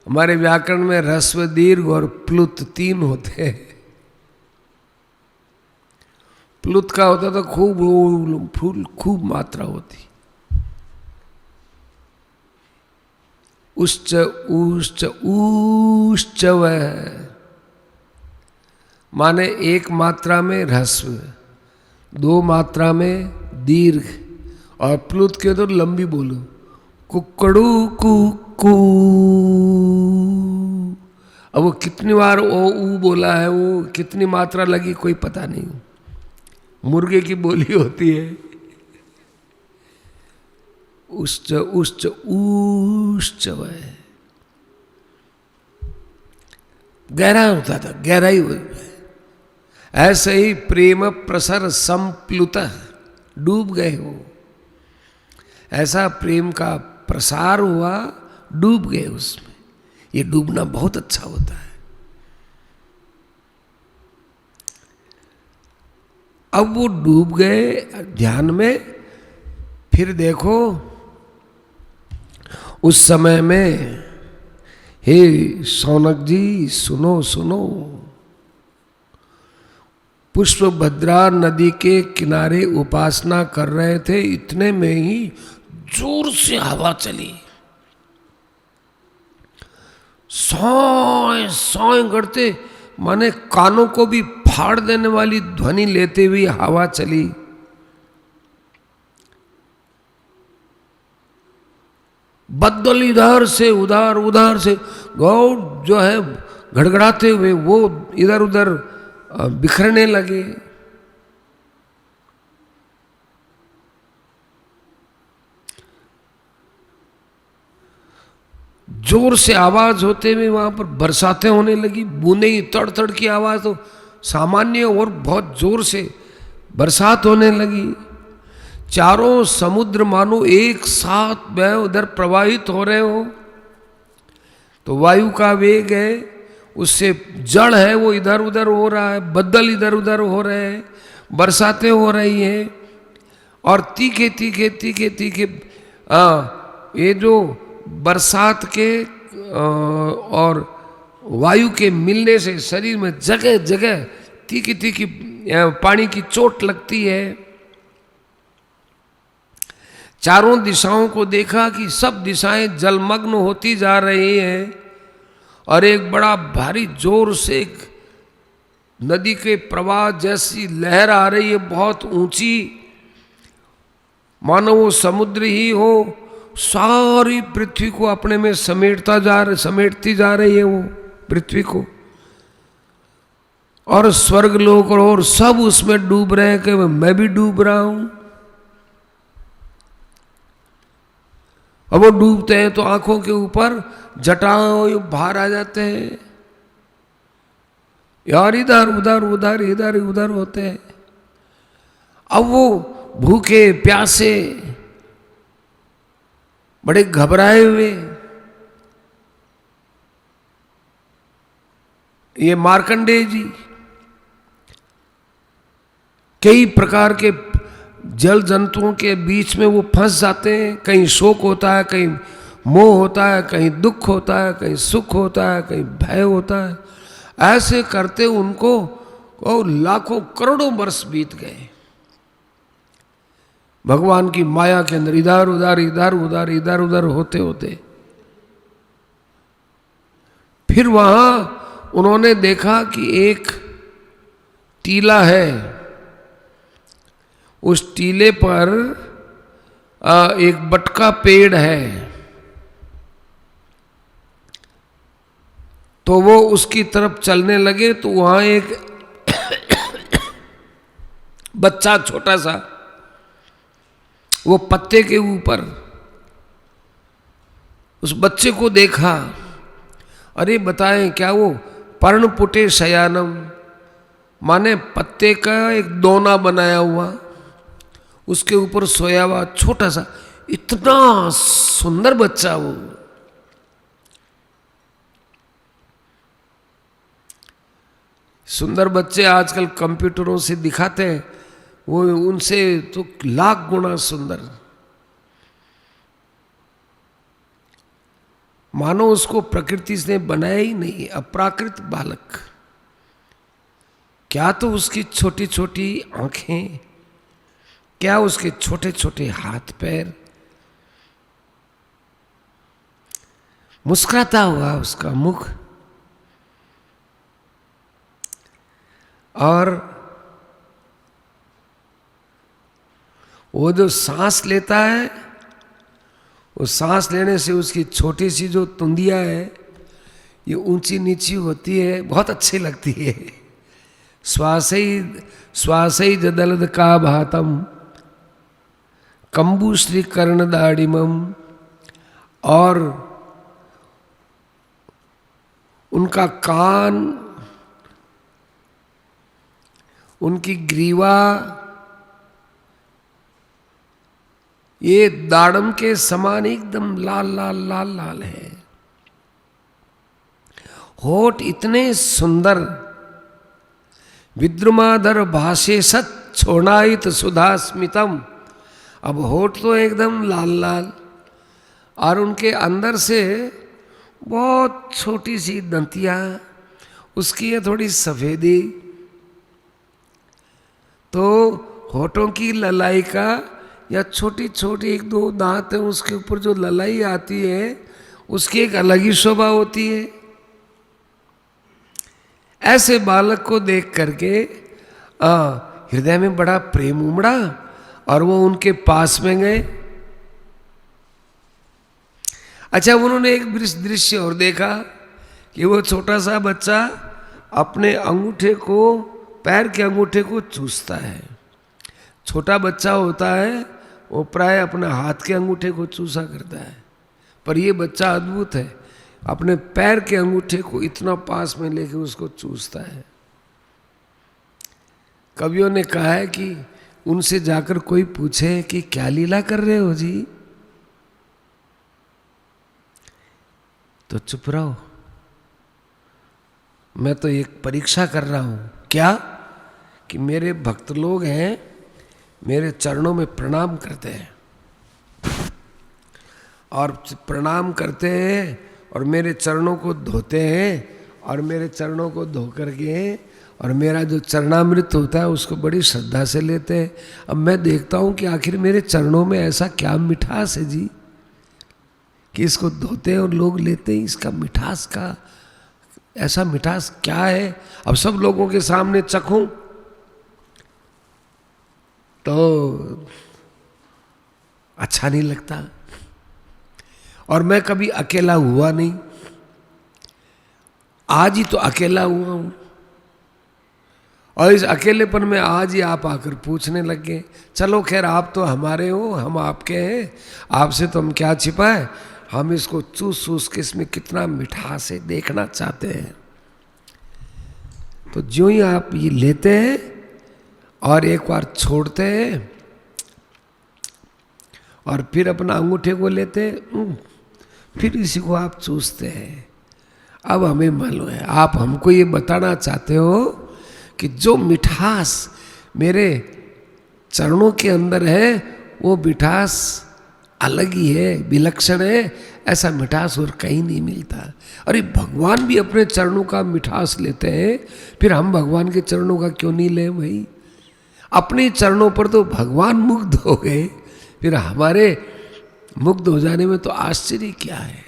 हमारे व्याकरण में ह्रस्व, दीर्घ और प्लुत 3 होते हैं। प्लुत का होता तो खूब मात्रा होती। उच्च उच्च उच्च माने 1 मात्रा में ह्रस्व, 2 मात्रा में दीर्घ, और प्लुत के तो लंबी बोलो, कुकड़ू कुकू। अब वो कितनी बार ओ ऊ बोला है, वो कितनी मात्रा लगी कोई पता नहीं। मुर्गे की बोली होती है। उच्च उच्च उच्च है, गहरा होता था, गहराई हुई। ऐसे ही प्रेम प्रसर संप्लुत, डूब गए हो। ऐसा प्रेम का प्रसार हुआ, डूब गए उसमें। ये डूबना बहुत अच्छा होता है। अब वो डूब गए ध्यान में। फिर देखो, उस समय में, हे शौनक जी सुनो सुनो, पुष्पभद्रा नदी के किनारे उपासना कर रहे थे। इतने में ही जोर से हवा चली। सौं सौं करते, माने कानों को भी फाड़ देने वाली ध्वनि लेते हुए हवा चली। बद्दल इधर से उधर, उधर से गौड़ जो है गड़गड़ाते हुए वो इधर उधर बिखरने लगे। जोर से आवाज होते हुए वहां पर बरसातें होने लगी, बूंदे ही तड़ तड़ की आवाज तो सामान्य और बहुत जोर से बरसात होने लगी। चारों समुद्र मानो एक साथ वह उधर प्रवाहित हो रहे हो। तो वायु का वेग है, उससे जड़ है वो इधर उधर हो रहा है, बदल इधर उधर हो रहे हैं, बरसातें हो रही हैं। और तीखे तीखे तीखे तीखे ये जो बरसात के और वायु के मिलने से शरीर में जगह जगह तीखी तीखी पानी की चोट लगती है। चारों दिशाओं को देखा कि सब दिशाएं जलमग्न होती जा रही हैं और एक बड़ा भारी जोर से एक नदी के प्रवाह जैसी लहर आ रही है, बहुत ऊंची, मानो वो समुद्र ही हो, सारी पृथ्वी को अपने में समेटती जा रही है वो पृथ्वी को। और स्वर्ग लोक और सब उसमें डूब रहे हैं कि मैं भी डूब रहा हूं। अब वो डूबते हैं तो आंखों के ऊपर जटाओं बाहर आ जाते हैं यार, इधर उधर उधर इधर उधर होते हैं। अब वो भूखे प्यासे बड़े घबराए हुए ये मार्कंडेय जी कई प्रकार के जल जंतुओं के बीच में वो फंस जाते हैं। कहीं शोक होता है, कहीं मोह होता है, कहीं दुख होता है, कहीं सुख होता है, कहीं भय होता है। ऐसे करते उनको लाखों करोड़ों वर्ष बीत गए भगवान की माया के अंदर, इधर उधर इधर उधर इधर उधर होते होते। फिर वहां उन्होंने देखा कि एक टीला है, उस टीले पर एक बटका पेड़ है। तो वो उसकी तरफ चलने लगे तो वहां एक बच्चा छोटा सा वो पत्ते के ऊपर, उस बच्चे को देखा। अरे बताएं क्या वो पर्णपुटे शयानम, माने पत्ते का एक दोना बनाया हुआ, उसके ऊपर सोया हुआ छोटा सा, इतना सुंदर बच्चा वो। सुंदर बच्चे आजकल कंप्यूटरों से दिखाते हैं, वो उनसे तो लाख गुना सुंदर। मानो उसको प्रकृति ने बनाया ही नहीं, अप्राकृत बालक। क्या तो उसकी छोटी छोटी आंखें, क्या उसके छोटे छोटे हाथ पैर, मुस्कुराता हुआ उसका मुख, और वो जो सांस लेता है, वो सांस लेने से उसकी छोटी सी जो तुंदिया है ये ऊंची नीची होती है, बहुत अच्छी लगती है। श्वासई जदलद का भातम कंबू श्री कर्ण दाड़िमम। और उनका कान, उनकी ग्रीवा ये दाड़म के समान एकदम लाल लाल लाल लाल है। होठ इतने सुंदर, विद्रुमाधर भाषे सत छोड़ाइत सुधा स्मितम। अब होठ तो एकदम लाल लाल, और उनके अंदर से बहुत छोटी सी दंतिया, उसकी है थोड़ी सफेदी। तो होठों की ललाई का या छोटी छोटी एक दो दांत है, उसके ऊपर जो ललाई आती है उसकी एक अलग ही शोभा होती है। ऐसे बालक को देख करके हृदय में बड़ा प्रेम उमड़ा और वो उनके पास में गए। अच्छा, उन्होंने एक दृश्य और देखा कि वो छोटा सा बच्चा अपने अंगूठे को, पैर के अंगूठे को चूसता है। छोटा बच्चा होता है वो प्राय अपने हाथ के अंगूठे को चूसा करता है, पर ये बच्चा अद्भुत है। अपने पैर के अंगूठे को इतना पास में लेके उसको चूसता है। कवियों ने कहा है कि उनसे जाकर कोई पूछे कि क्या लीला कर रहे हो जी, तो चुप रहो, मैं तो एक परीक्षा कर रहा हूं। क्या? कि मेरे भक्त लोग हैं, मेरे चरणों में प्रणाम करते हैं, और प्रणाम करते हैं और मेरे चरणों को धोते हैं, और मेरे चरणों को धो करके और मेरा जो चरणामृत होता है उसको बड़ी श्रद्धा से लेते हैं। अब मैं देखता हूँ कि आखिर मेरे चरणों में ऐसा क्या मिठास है जी कि इसको धोते हैं और लोग लेते हैं, इसका मिठास का ऐसा मिठास क्या है? अब सब लोगों के सामने चखूं तो अच्छा नहीं लगता। और मैं कभी अकेला हुआ नहीं, आज ही तो अकेला हुआ हूं, और इस अकेलेपन में आज ही आप आकर पूछने लग गए। चलो खैर, आप तो हमारे हो, हम आपके हैं, आपसे तो हम क्या छिपाए, हम इसको चूस चूस के इसमें कितना मिठास है देखना चाहते हैं। तो जो ही आप ये लेते हैं और एक बार छोड़ते हैं और फिर अपना अंगूठे को लेते हैं, फिर इसी को आप चूसते हैं। अब हमें मालूम है आप हमको ये बताना चाहते हो कि जो मिठास मेरे चरणों के अंदर है वो मिठास अलग ही है, विलक्षण है, ऐसा मिठास और कहीं नहीं मिलता। अरे भगवान भी अपने चरणों का मिठास लेते हैं, फिर हम भगवान के चरणों का क्यों नहीं ले भाई? अपने चरणों पर तो भगवान मुग्ध हो गए, फिर हमारे मुग्ध हो जाने में तो आश्चर्य क्या है?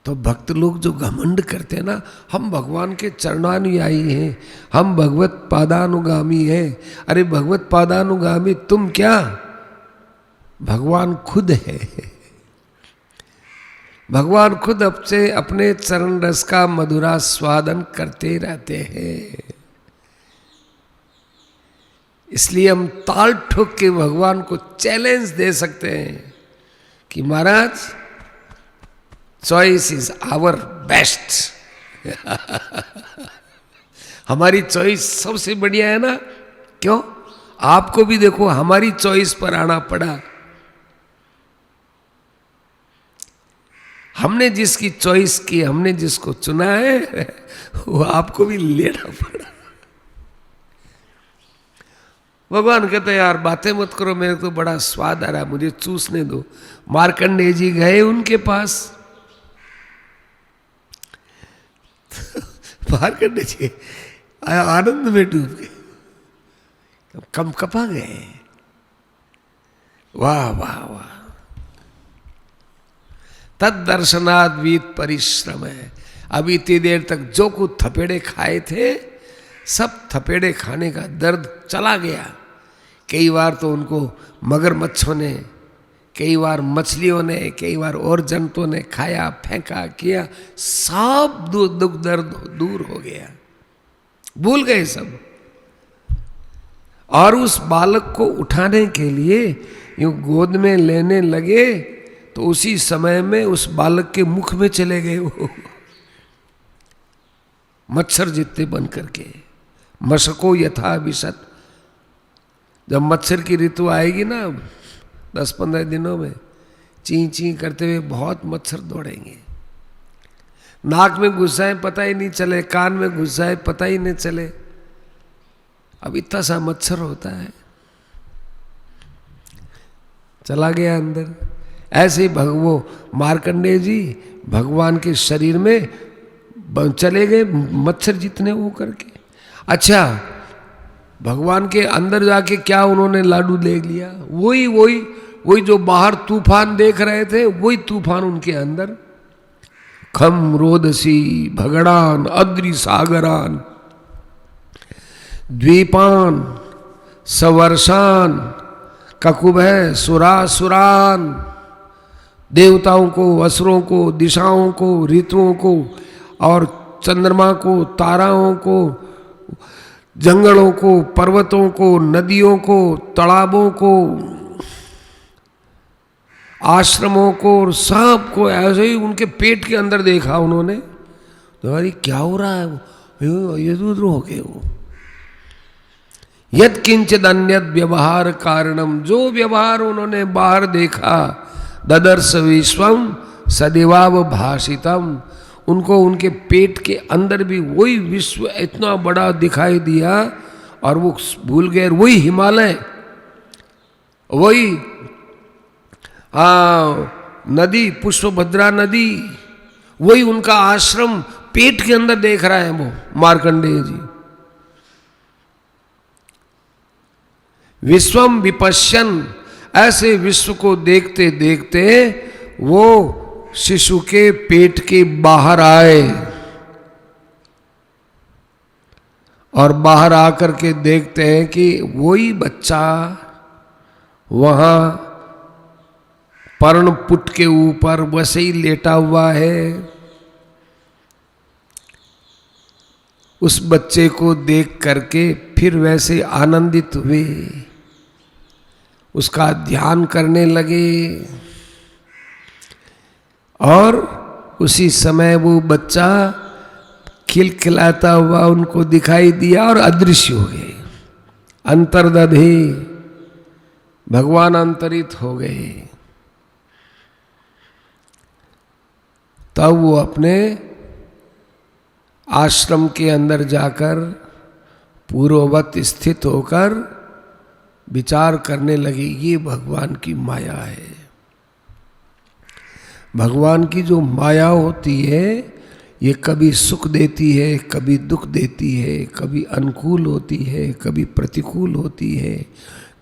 तो भक्त लोग जो घमंड करते हैं ना, हम भगवान के चरणानुयायी हैं, हम भगवत पादानुगामी हैं। अरे भगवत पादानुगामी तुम क्या, भगवान खुद है। भगवान खुद अब से अपने चरण रस का मधुरा स्वादन करते रहते हैं। इसलिए हम ताल ठोक के भगवान को चैलेंज दे सकते हैं कि महाराज चॉइस इज आवर बेस्ट। हमारी चॉइस सबसे बढ़िया है ना। क्यों? आपको भी देखो हमारी चॉइस पर आना पड़ा, हमने जिसकी चॉइस की, हमने जिसको चुना है वो आपको भी लेना पड़ा। भगवान कहते यार बातें मत करो, मेरे को तो बड़ा स्वाद आ रहा है, मुझे चूसने दो। मार्कंडेय जी गए उनके पास, मार्कंडेय जी आनंद में डूब गए, कम कपा गए। वाह वाह वाह, तद दर्शनाद वीत परिश्रम है। अब इतनी देर तक जो कुछ थपेड़े खाए थे, सब थपेड़े खाने का दर्द चला गया। कई बार तो उनको मगरमच्छों ने, कई बार मछलियों ने, कई बार और जंतुओं ने खाया, फेंका, किया, सब दुख दर्द दूर हो गया, भूल गए सब। और उस बालक को उठाने के लिए यूं गोद में लेने लगे तो उसी समय में उस बालक के मुख में चले गए वो मच्छर जितने बन करके। मशको यथा विशत, जब मच्छर की ऋतु आएगी ना 10-15 दिनों में, ची ची करते हुए बहुत मच्छर दौड़ेंगे। नाक में घुस जाए पता ही नहीं चले, कान में घुस जाए पता ही नहीं चले। अब इतना सा मच्छर होता है, चला गया अंदर। ऐसे ही वो मार्कंडेय जी भगवान के शरीर में चले गए मच्छर जितने वो करके। अच्छा, भगवान के अंदर जाके क्या उन्होंने लाडू देख लिया? वही जो बाहर तूफान देख रहे थे, वही तूफान उनके अंदर। खम रोदसी भगड़ान अद्रि सागरान द्वीपान सवर्षान ककुभय सुरासुरान, देवताओं को, असुरों को, दिशाओं को, ऋतुओं को, और चंद्रमा को, ताराओं को, जंगलों को, पर्वतों को, नदियों को, तालाबों को, आश्रमों को और सबको ऐसे ही उनके पेट के अंदर देखा उन्होंने, तो अरे क्या हो रहा है, वो ये उधर हो गए वो। यद किंचित अन्यद व्यवहार कारणम, जो व्यवहार उन्होंने बाहर देखा, ददर्श विश्वम सदैवाव भाषितम, उनको उनके पेट के अंदर भी वही विश्व इतना बड़ा दिखाई दिया, और वो भूल गए वही हिमालय, वही नदी पुष्पभद्रा नदी, वही उनका आश्रम पेट के अंदर देख रहा है वो मार्कंडेय जी। विश्वम विपश्यन, ऐसे विश्व को देखते देखते वो शिशु के पेट के बाहर आए, और बाहर आकर के देखते हैं कि वही बच्चा वहां पर्णपुट के ऊपर वैसे ही लेटा हुआ है। उस बच्चे को देख करके फिर वैसे आनंदित हुए, उसका ध्यान करने लगे, और उसी समय वो बच्चा खिलखिलाता हुआ उनको दिखाई दिया और अदृश्य हो गए। अंतर्दधे, भगवान अंतरित हो गए। तब वो अपने आश्रम के अंदर जाकर पूर्ववत स्थित होकर विचार करने लगे, ये भगवान की माया है। भगवान की जो माया होती है ये कभी सुख देती है, कभी दुख देती है, कभी अनुकूल होती है, कभी प्रतिकूल होती है,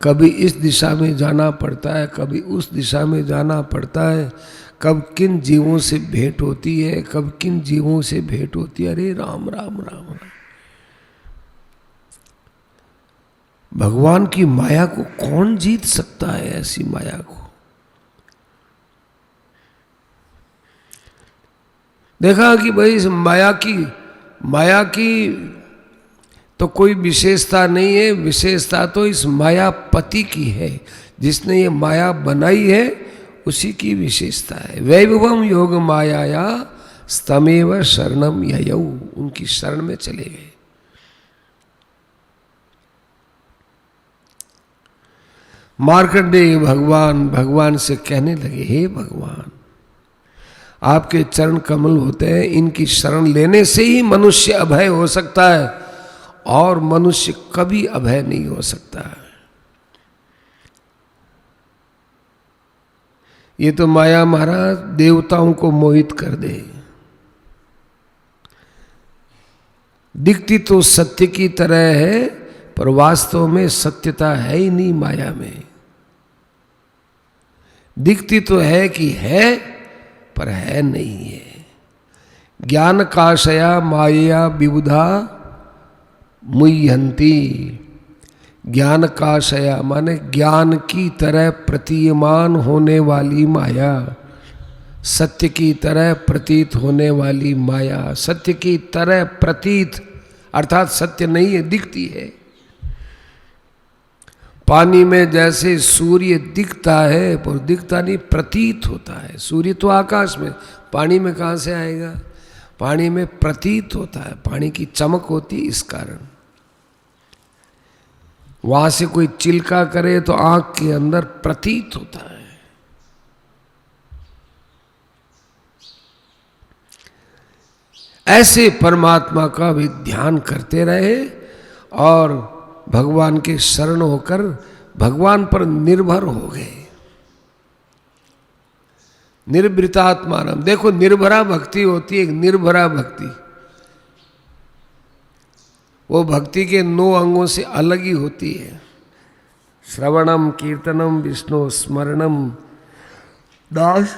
कभी इस दिशा में जाना पड़ता है, कभी उस दिशा में जाना पड़ता है, कब किन जीवों से भेंट होती है, कब किन जीवों से भेंट होती है। अरे राम राम राम राम। भगवान की माया को कौन जीत सकता है, ऐसी माया को। देखा कि भाई इस माया की तो कोई विशेषता नहीं है, विशेषता तो इस मायापति की है, जिसने ये माया बनाई है उसी की विशेषता है। वैभवम योग माया स्तमेव शरणम ययौ, उनकी शरण में चले गए। मार्कंडेय भगवान से कहने लगे, हे भगवान, आपके चरण कमल होते हैं, इनकी शरण लेने से ही मनुष्य अभय हो सकता है, और मनुष्य कभी अभय नहीं हो सकता है। ये तो माया महाराज देवताओं को मोहित कर दे। दिखती तो सत्य की तरह है, पर वास्तव में सत्यता है ही नहीं माया में। दिखती तो है कि है, पर है नहीं है। ज्ञान काशया माया विबुधा मुह्यंती। ज्ञान काशया माने ज्ञान की तरह प्रतीयमान होने वाली माया, सत्य की तरह प्रतीत होने वाली माया। सत्य की तरह प्रतीत अर्थात सत्य नहीं है, दिखती है। पानी में जैसे सूर्य दिखता है, पर दिखता नहीं, प्रतीत होता है। सूर्य तो आकाश में, पानी में कहाँ से आएगा? पानी में प्रतीत होता है, पानी की चमक होती है, इस कारण। वहां से कोई चिल्का करे तो आंख के अंदर प्रतीत होता है। ऐसे परमात्मा का भी ध्यान करते रहे और भगवान के शरण होकर भगवान पर निर्भर हो गए। निर्भृतात्मानम, देखो निर्भरा भक्ति होती है, एक निर्भरा भक्ति। वो भक्ति के 9 अंगों से अलग ही होती है। श्रवणम कीर्तनम विष्णु स्मरणम दास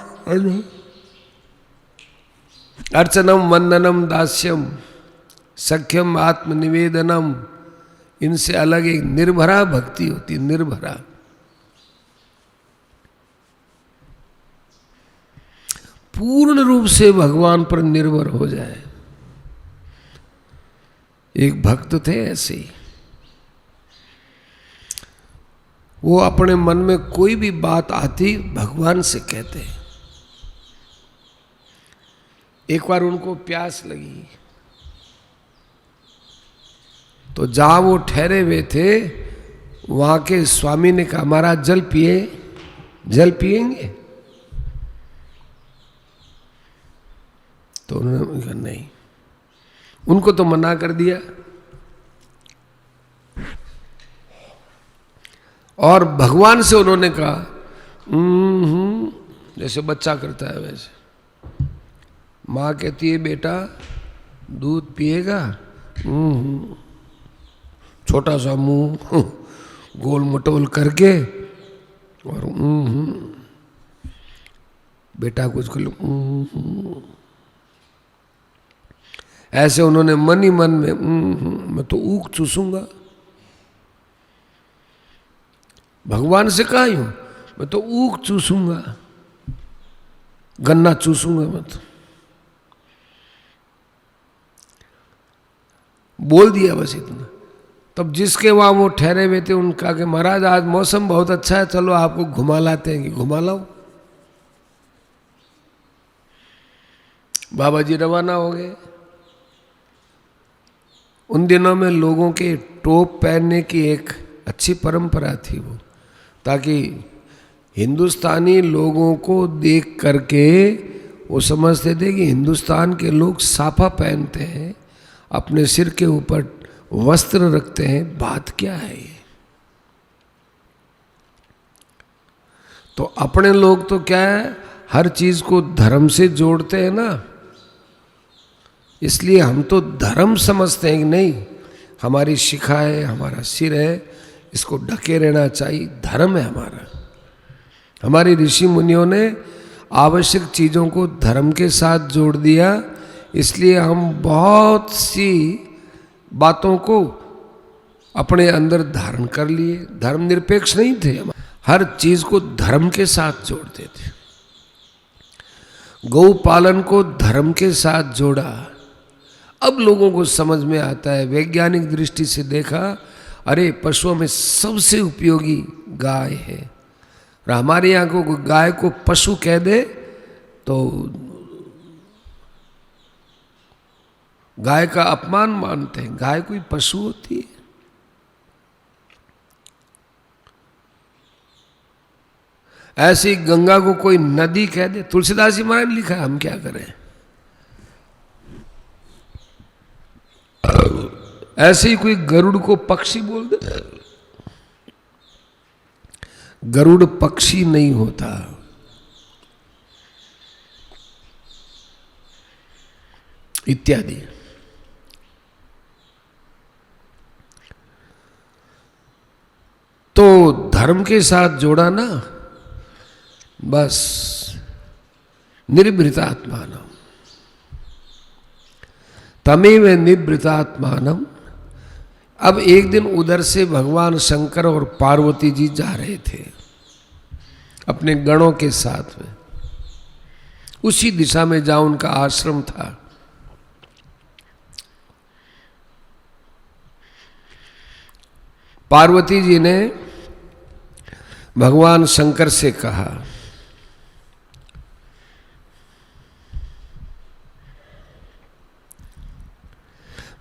अर्चनम वंदनम दास्यम सख्यम आत्मनिवेदनम, इनसे अलग एक निर्भरा भक्ति होती है। निर्भरा, पूर्ण रूप से भगवान पर निर्भर हो जाए। एक भक्त थे ऐसे ही, वो अपने मन में कोई भी बात आती भगवान से कहते हैं। एक बार उनको प्यास लगी तो जहां वो ठहरे हुए थे वहां के स्वामी ने कहा, महाराज जल पिए, जल पिएंगे? तो उन्होंने कहा नहीं, उनको तो मना कर दिया। और भगवान से उन्होंने कहा जैसे बच्चा करता है वैसे। माँ कहती है बेटा दूध पिएगा? छोटा सा मुंह गोल मटोल करके और बेटा कुछ को ऐसे उन्होंने मन ही मन में मैं तो ऊख चूसूंगा। भगवान से कहा यूं, मैं तो ऊख चूसूंगा, गन्ना चूसूंगा मैं तो। बोल दिया बस इतना। तब जिसके वहां वो ठहरे हुए थे उनका कि महाराज आज मौसम बहुत अच्छा है, चलो आपको घुमा लाते हैं। कि घुमा लाओ। बाबा जी रवाना हो गए। उन दिनों में लोगों के टोप पहनने की एक अच्छी परंपरा थी वो, ताकि हिंदुस्तानी लोगों को देख करके वो समझते थे कि हिंदुस्तान के लोग साफा पहनते हैं, अपने सिर के ऊपर वस्त्र रखते हैं, बात क्या है ये। तो अपने लोग तो क्या है, हर चीज को धर्म से जोड़ते हैं ना, इसलिए हम तो धर्म समझते हैं कि नहीं, हमारी शिखा है, हमारा सिर है, इसको ढके रहना चाहिए, धर्म है हमारा। हमारे ऋषि मुनियों ने आवश्यक चीज़ों को धर्म के साथ जोड़ दिया, इसलिए हम बहुत सी बातों को अपने अंदर धारण कर लिए। धर्म निरपेक्ष नहीं थे, हर चीज को धर्म के साथ जोड़ते थे। गौ पालन को धर्म के साथ जोड़ा। अब लोगों को समझ में आता है, वैज्ञानिक दृष्टि से देखा, अरे पशुओं में सबसे उपयोगी गाय है। और हमारे यहाँ को गाय को पशु कह दे तो गाय का अपमान मानते हैं। गाय कोई पशु होती है? ऐसी गंगा को कोई नदी कह दे। तुलसीदास जी महाराज ने लिखा है, हम क्या करें। ऐसे ही कोई गरुड़ को पक्षी बोल दे, गरुड़ पक्षी नहीं होता। इत्यादि। तो धर्म के साथ जोड़ा ना, बस निर्भृतात्मानम तमेव निर्भृतात्मानम। अब एक दिन उधर से भगवान शंकर और पार्वती जी जा रहे थे अपने गणों के साथ में, उसी दिशा में जहां उनका आश्रम था। पार्वती जी ने भगवान शंकर से कहा,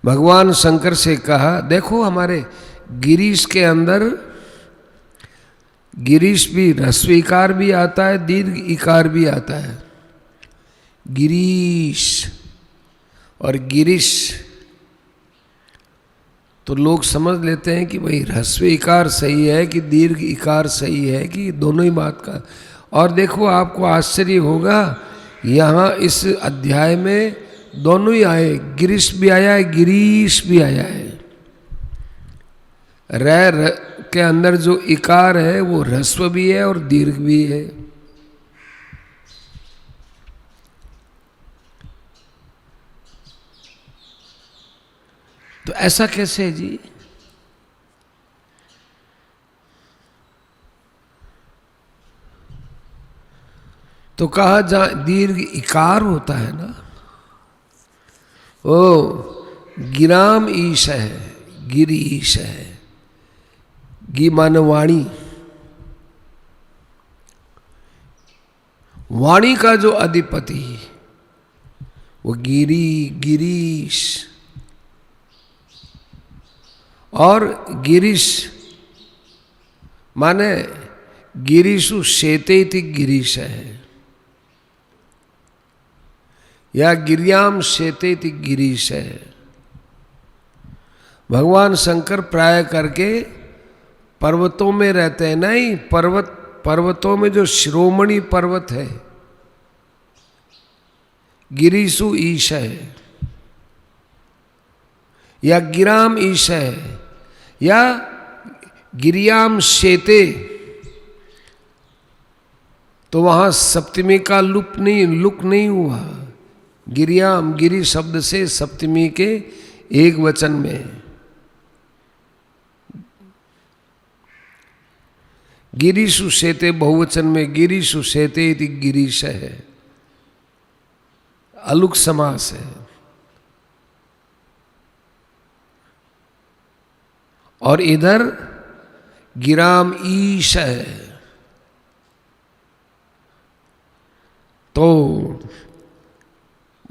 भगवान शंकर से कहा, देखो हमारे गिरीश के अंदर, गिरीश भी ह्रस्व इकार भी आता है, दीर्घ इकार भी आता है। गिरीश और गिरीश तो लोग समझ लेते हैं कि भाई ह्रस्व इकार सही है कि दीर्घ इकार सही है, कि दोनों ही बात का। और देखो आपको आश्चर्य होगा, यहाँ इस अध्याय में दोनों ही आए, गिरीश भी आया है, गिरीश भी आया है। र के अंदर जो इकार है वो ह्रस्व भी है और दीर्घ भी है। तो ऐसा कैसे है जी? तो कहा जहां दीर्घ इकार होता है ना, ओ गिराम ईश है, गिरीश है। गी माने वाणी, वाणी का जो अधिपति वो गिरीश, और गिरीश माने गिरीशु शेतेति गिरीश है, या गिरियाम शेतेति गिरीश है। भगवान शंकर प्राय करके पर्वतों में रहते हैं। नहीं, पर्वतों में जो शिरोमणि पर्वत है गिरीशु ईश है, या गिराम ईश है, या गिरियाम शेते, तो वहां सप्तमी का लुक नहीं हुआ। गिरियाम, गिरी शब्द से सप्तमी के एक वचन में, गिरीशु शेते बहुवचन में, गिरीशु शेते इति गिरीश है, अलुक समास है। और इधर गिराम ईश है। तो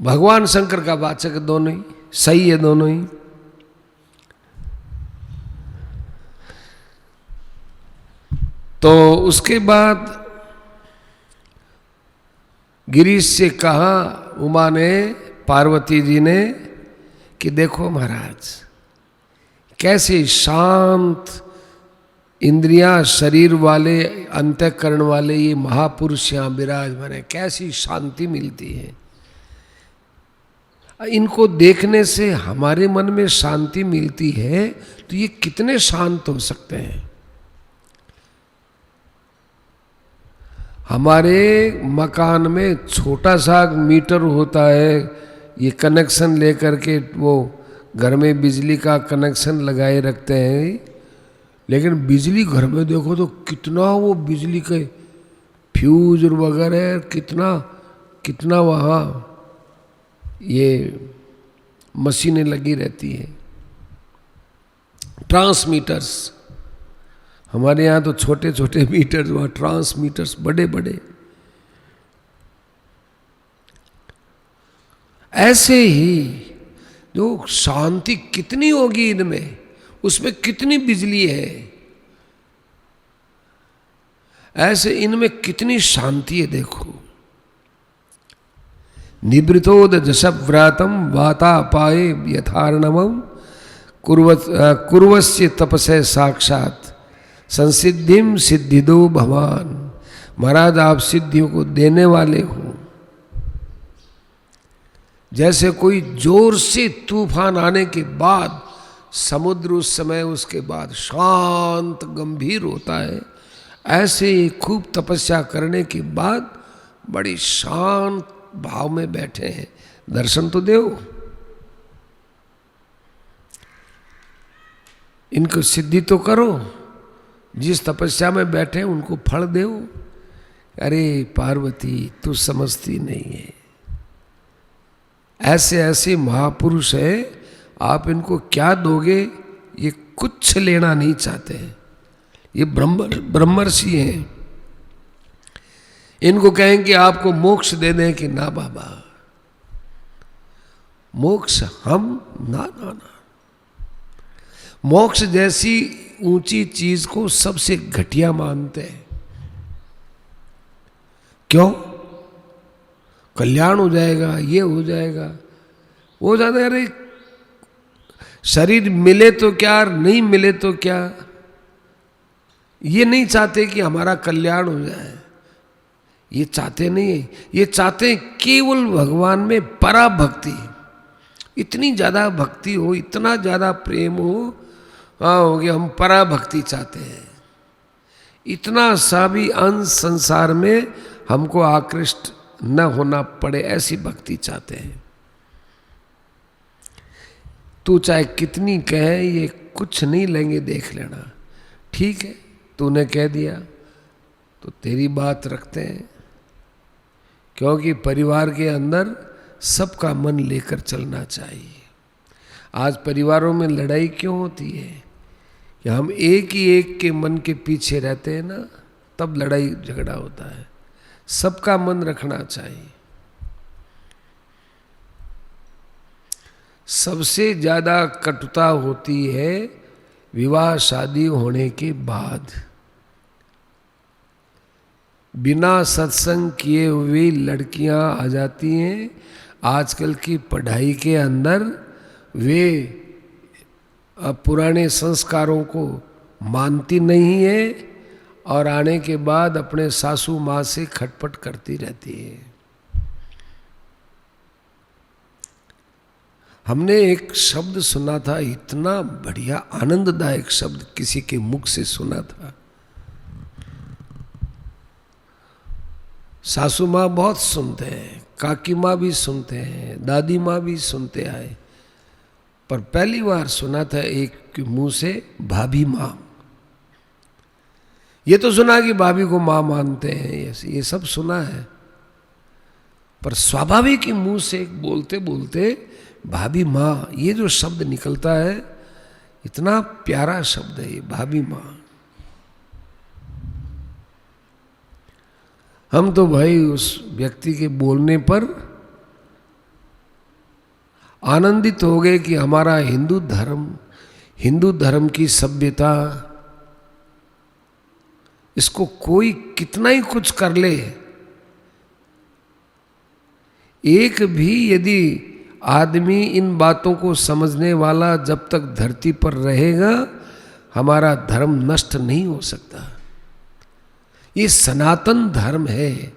भगवान शंकर का वाचक दोनों ही सही है, दोनों ही। तो उसके बाद गिरीश से कहा उमा ने, पार्वती जी ने, कि देखो महाराज कैसे शांत इंद्रियां शरीर वाले, अंतःकरण वाले ये महापुरुष यहाँ विराजमान है, कैसी शांति मिलती है। इनको देखने से हमारे मन में शांति मिलती है, तो ये कितने शांत हो सकते हैं। हमारे मकान में छोटा सा मीटर होता है, ये कनेक्शन लेकर के वो घर में बिजली का कनेक्शन लगाए रखते हैं, लेकिन बिजली घर में देखो तो कितना वो बिजली के फ्यूज वगैरह कितना वहाँ ये मशीनें लगी रहती हैं। ट्रांसमीटर्स, हमारे यहाँ तो छोटे छोटे मीटर्स, वहाँ ट्रांसमीटर्स बड़े बड़े। ऐसे ही जो शांति कितनी होगी इनमें, उसमें कितनी बिजली है, ऐसे इनमें कितनी शांति है। देखो, निवृतोद जशव्रातम वातापाए यथार्णवम कुर्वस्य तपसे साक्षात संसिद्धिम सिद्धिदो भवान। महाराज आप सिद्धियों को देने वाले हो। जैसे कोई जोर से तूफान आने के बाद समुद्र उस समय उसके बाद शांत गंभीर होता है, ऐसे ही खूब तपस्या करने के बाद बड़ी शांत भाव में बैठे हैं। दर्शन तो दो, इनको सिद्धि तो करो। जिस तपस्या में बैठे उनको फल दो। अरे पार्वती तू समझती नहीं है, ऐसे ऐसे महापुरुष है, आप इनको क्या दोगे, ये कुछ लेना नहीं चाहते। ये ब्रह्मर्षि हैं। इनको कहेंगे आपको मोक्ष दे दें कि ना बाबा, मोक्ष हम ना ना ना। मोक्ष जैसी ऊंची चीज को सबसे घटिया मानते हैं। क्यों? कल्याण हो जाएगा, ये हो जाएगा, वो जाता। अरे शरीर मिले तो क्या, नहीं मिले तो क्या, ये नहीं चाहते कि हमारा कल्याण हो जाए। ये चाहते नहीं है, ये चाहते केवल भगवान में पराभक्ति। इतनी ज़्यादा भक्ति हो, इतना ज़्यादा प्रेम हो, हो गया, हम पराभक्ति चाहते हैं। इतना सा भी अंश संसार में हमको आकृष्ट न होना पड़े, ऐसी भक्ति चाहते हैं। तू चाहे कितनी कहे, ये कुछ नहीं लेंगे, देख लेना। ठीक है, तूने कह दिया तो तेरी बात रखते हैं, क्योंकि परिवार के अंदर सबका मन लेकर चलना चाहिए। आज परिवारों में लड़ाई क्यों होती है कि हम एक ही एक के मन के पीछे रहते हैं ना, तब लड़ाई झगड़ा होता है। सबका मन रखना चाहिए। सबसे ज्यादा कटुता होती है विवाह शादी होने के बाद। बिना सत्संग किए हुए लड़कियां आ जाती हैं आजकल की पढ़ाई के अंदर। वे पुराने संस्कारों को मानती नहीं है और आने के बाद अपने सासू माँ से खटपट करती रहती है। हमने एक शब्द सुना था, इतना बढ़िया आनंददायक शब्द किसी के मुख से सुना था। सासू माँ बहुत सुनते हैं, काकी माँ भी सुनते हैं, दादी माँ भी सुनते आए, पर पहली बार सुना था एक के मुंह से भाभी माँ। ये तो सुना कि भाभी को माँ मानते हैं, ये सब सुना है, पर स्वाभाविक ही मुंह से बोलते बोलते भाभी माँ, ये जो शब्द निकलता है इतना प्यारा शब्द है ये भाभी माँ। हम तो भाई उस व्यक्ति के बोलने पर आनंदित हो गए कि हमारा हिंदू धर्म की सभ्यता, इसको कोई कितना ही कुछ कर ले, एक भी यदि आदमी इन बातों को समझने वाला जब तक धरती पर रहेगा, हमारा धर्म नष्ट नहीं हो सकता। ये सनातन धर्म है।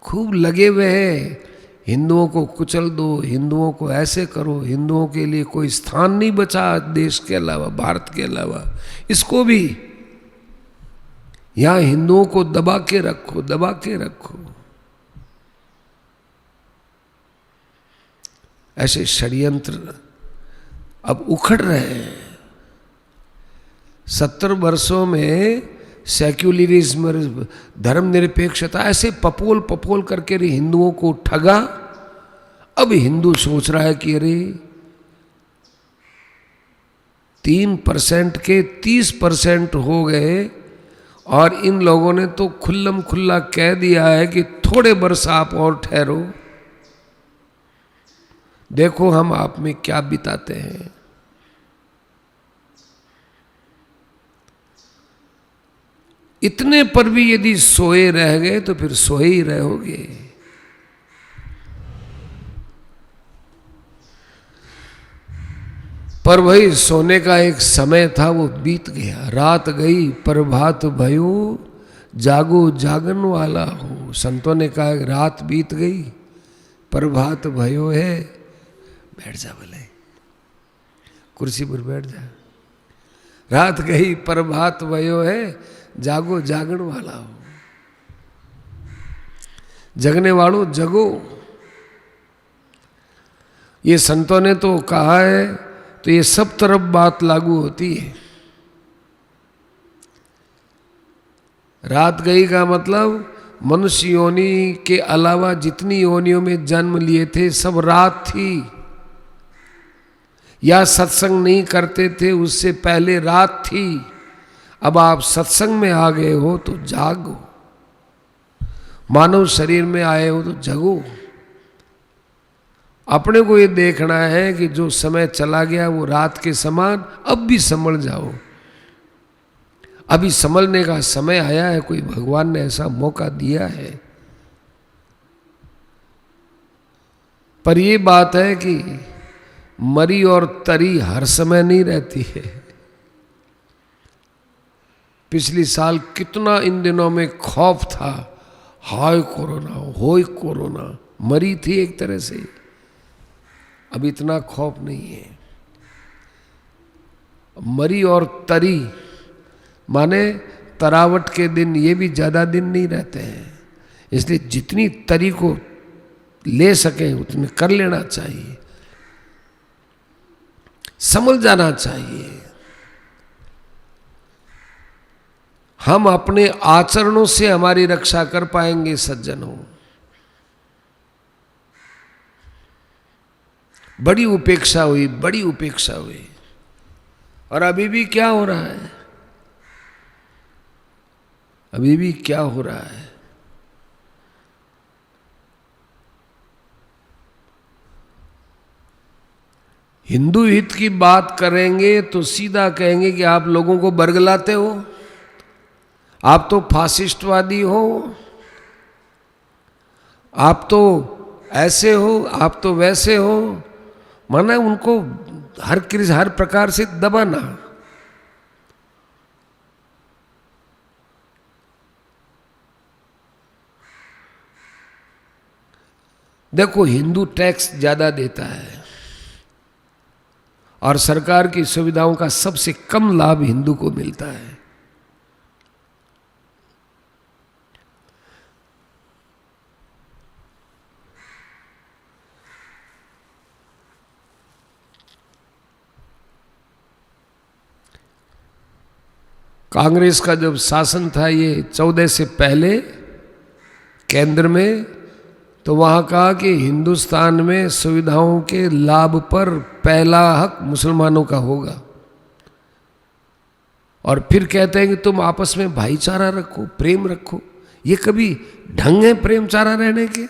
खूब लगे हुए हैं, हिंदुओं को कुचल दो, हिंदुओं को ऐसे करो, हिंदुओं के लिए कोई स्थान नहीं बचा देश के अलावा, भारत के अलावा। इसको भी यहां हिंदुओं को दबा के रखो, दबा के रखो। ऐसे षड्यंत्र अब उखड़ रहे हैं। 70 वर्षों में सेक्युलरिज्म, धर्मनिरपेक्षता ऐसे पपोल पपोल करके हिंदुओं को ठगा। अब हिंदू सोच रहा है कि अरे 3% के 30% हो गए और इन लोगों ने तो खुल्लम खुल्ला कह दिया है कि थोड़े बरस आप और ठहरो, देखो हम आप में क्या बिताते हैं। इतने पर भी यदि सोए रह गए तो फिर सोए ही रहोगे। पर वही सोने का एक समय था, वो बीत गया। रात गई प्रभात भयो, जागो जागन वाला हो। संतों ने कहा रात बीत गई, प्रभात भयो है। बैठ जा बोले, कुर्सी पर बैठ जा। रात गई प्रभात भयो है, जागो जागण वाला हो। जगने वालों जगो। ये संतों ने तो कहा है, तो ये सब तरफ बात लागू होती है। रात गई का मतलब मनुष्य योनि के अलावा जितनी योनियों में जन्म लिए थे सब रात थी, या सत्संग नहीं करते थे उससे पहले रात थी। अब आप सत्संग में आ गए हो तो जागो, मानव शरीर में आए हो तो जगो। अपने को ये देखना है कि जो समय चला गया वो रात के समान, अब भी संभल जाओ। अभी संभलने का समय आया है, कोई भगवान ने ऐसा मौका दिया है। पर ये बात है कि मरी और तरी हर समय नहीं रहती है। पिछली साल कितना इन दिनों में खौफ था, हाय कोरोना, होय कोरोना, मरी थी एक तरह से। अब इतना खौफ नहीं है। मरी और तरी माने तरावट के दिन, ये भी ज्यादा दिन नहीं रहते हैं। इसलिए जितनी तरी को ले सके उतनी कर लेना चाहिए, समझ जाना चाहिए। हम अपने आचरणों से हमारी रक्षा कर पाएंगे सज्जनों। बड़ी उपेक्षा हुई, बड़ी उपेक्षा हुई। और अभी भी क्या हो रहा है, अभी भी क्या हो रहा है। हिंदू हित की बात करेंगे तो सीधा कहेंगे कि आप लोगों को बरगलाते हो, आप तो फासिस्टवादी हो, आप तो ऐसे हो, आप तो वैसे हो। माना उनको हर प्रकार से दबाना। देखो, हिंदू टैक्स ज्यादा देता है और सरकार की सुविधाओं का सबसे कम लाभ हिंदू को मिलता है। कांग्रेस का जब शासन था ये 14 से पहले केंद्र में, तो वहाँ कहा कि हिंदुस्तान में सुविधाओं के लाभ पर पहला हक मुसलमानों का होगा। और फिर कहते हैं कि तुम आपस में भाईचारा रखो, प्रेम रखो। ये कभी ढंग है प्रेमचारा रहने के?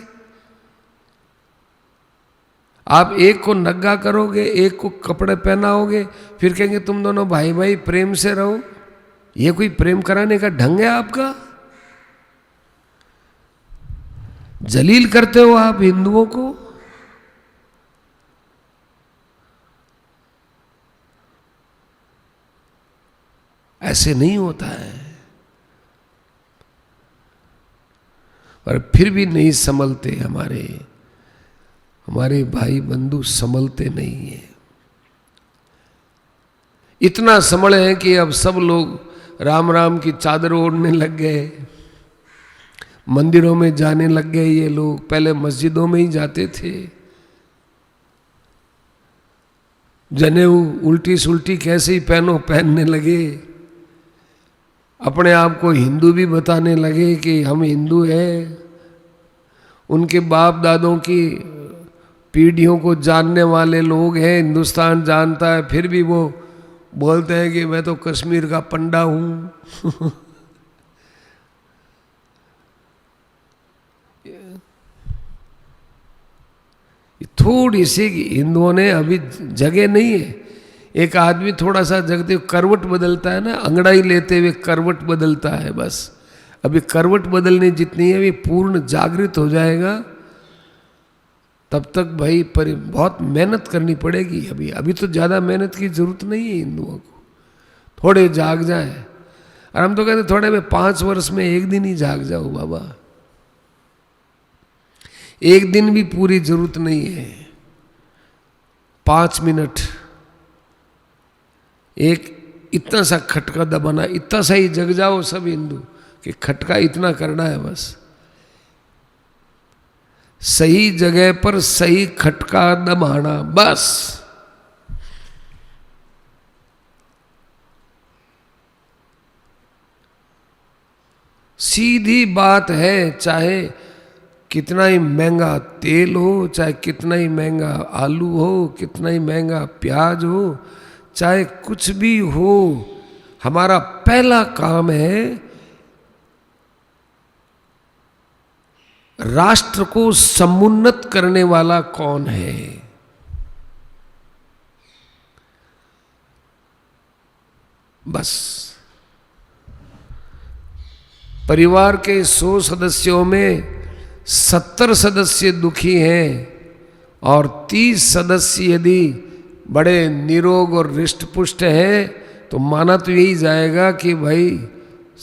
आप एक को नंगा करोगे, एक को कपड़े पहनाओगे, फिर कहेंगे तुम दोनों भाई भाई प्रेम से रहो। ये कोई प्रेम कराने का ढंग है आपका? जलील करते हो आप हिंदुओं को। ऐसे नहीं होता है। पर फिर भी नहीं संभलते हमारे भाई बंधु संभलते नहीं है। इतना संभले हैं कि अब सब लोग राम राम की चादर ओढ़ने लग गए, मंदिरों में जाने लग गए। ये लोग पहले मस्जिदों में ही जाते थे। जनेऊ उल्टी सुल्टी कैसे ही पहनने लगे। अपने आप को हिंदू भी बताने लगे कि हम हिंदू हैं। उनके बाप दादों की पीढ़ियों को जानने वाले लोग हैं, हिंदुस्तान जानता है, फिर भी वो बोलते हैं कि मैं तो कश्मीर का पंडा हूं। थोड़ी सी हिंदुओं ने अभी जगह नहीं है। एक आदमी थोड़ा सा जगते हुए करवट बदलता है ना, अंगड़ाई लेते हुए करवट बदलता है, बस अभी करवट बदलने जितनी है, अभी पूर्ण जागृत हो जाएगा तब तक भाई बहुत मेहनत करनी पड़ेगी। अभी तो ज़्यादा मेहनत की जरूरत नहीं है हिंदुओं को, थोड़े जाग जाए। और हम तो कहते थोड़े में 5 वर्ष में एक दिन ही जाग जाओ बाबा। एक दिन भी पूरी जरूरत नहीं है, 5 मिनट एक इतना सा खटका दबाना, इतना सा ही जग जाओ सब हिंदू कि खटका इतना करना है बस। सही जगह पर सही खटका दबाना बस। सीधी बात है। चाहे कितना ही महंगा तेल हो, चाहे कितना ही महंगा आलू हो, कितना ही महंगा प्याज हो, चाहे कुछ भी हो, हमारा पहला काम है राष्ट्र को समुन्नत करने वाला कौन है। बस परिवार के 100 सदस्यों में 70 सदस्य दुखी हैं और 30 सदस्य यदि बड़े निरोग और हृष्ट पुष्ट हैं तो माना तो यही जाएगा कि भाई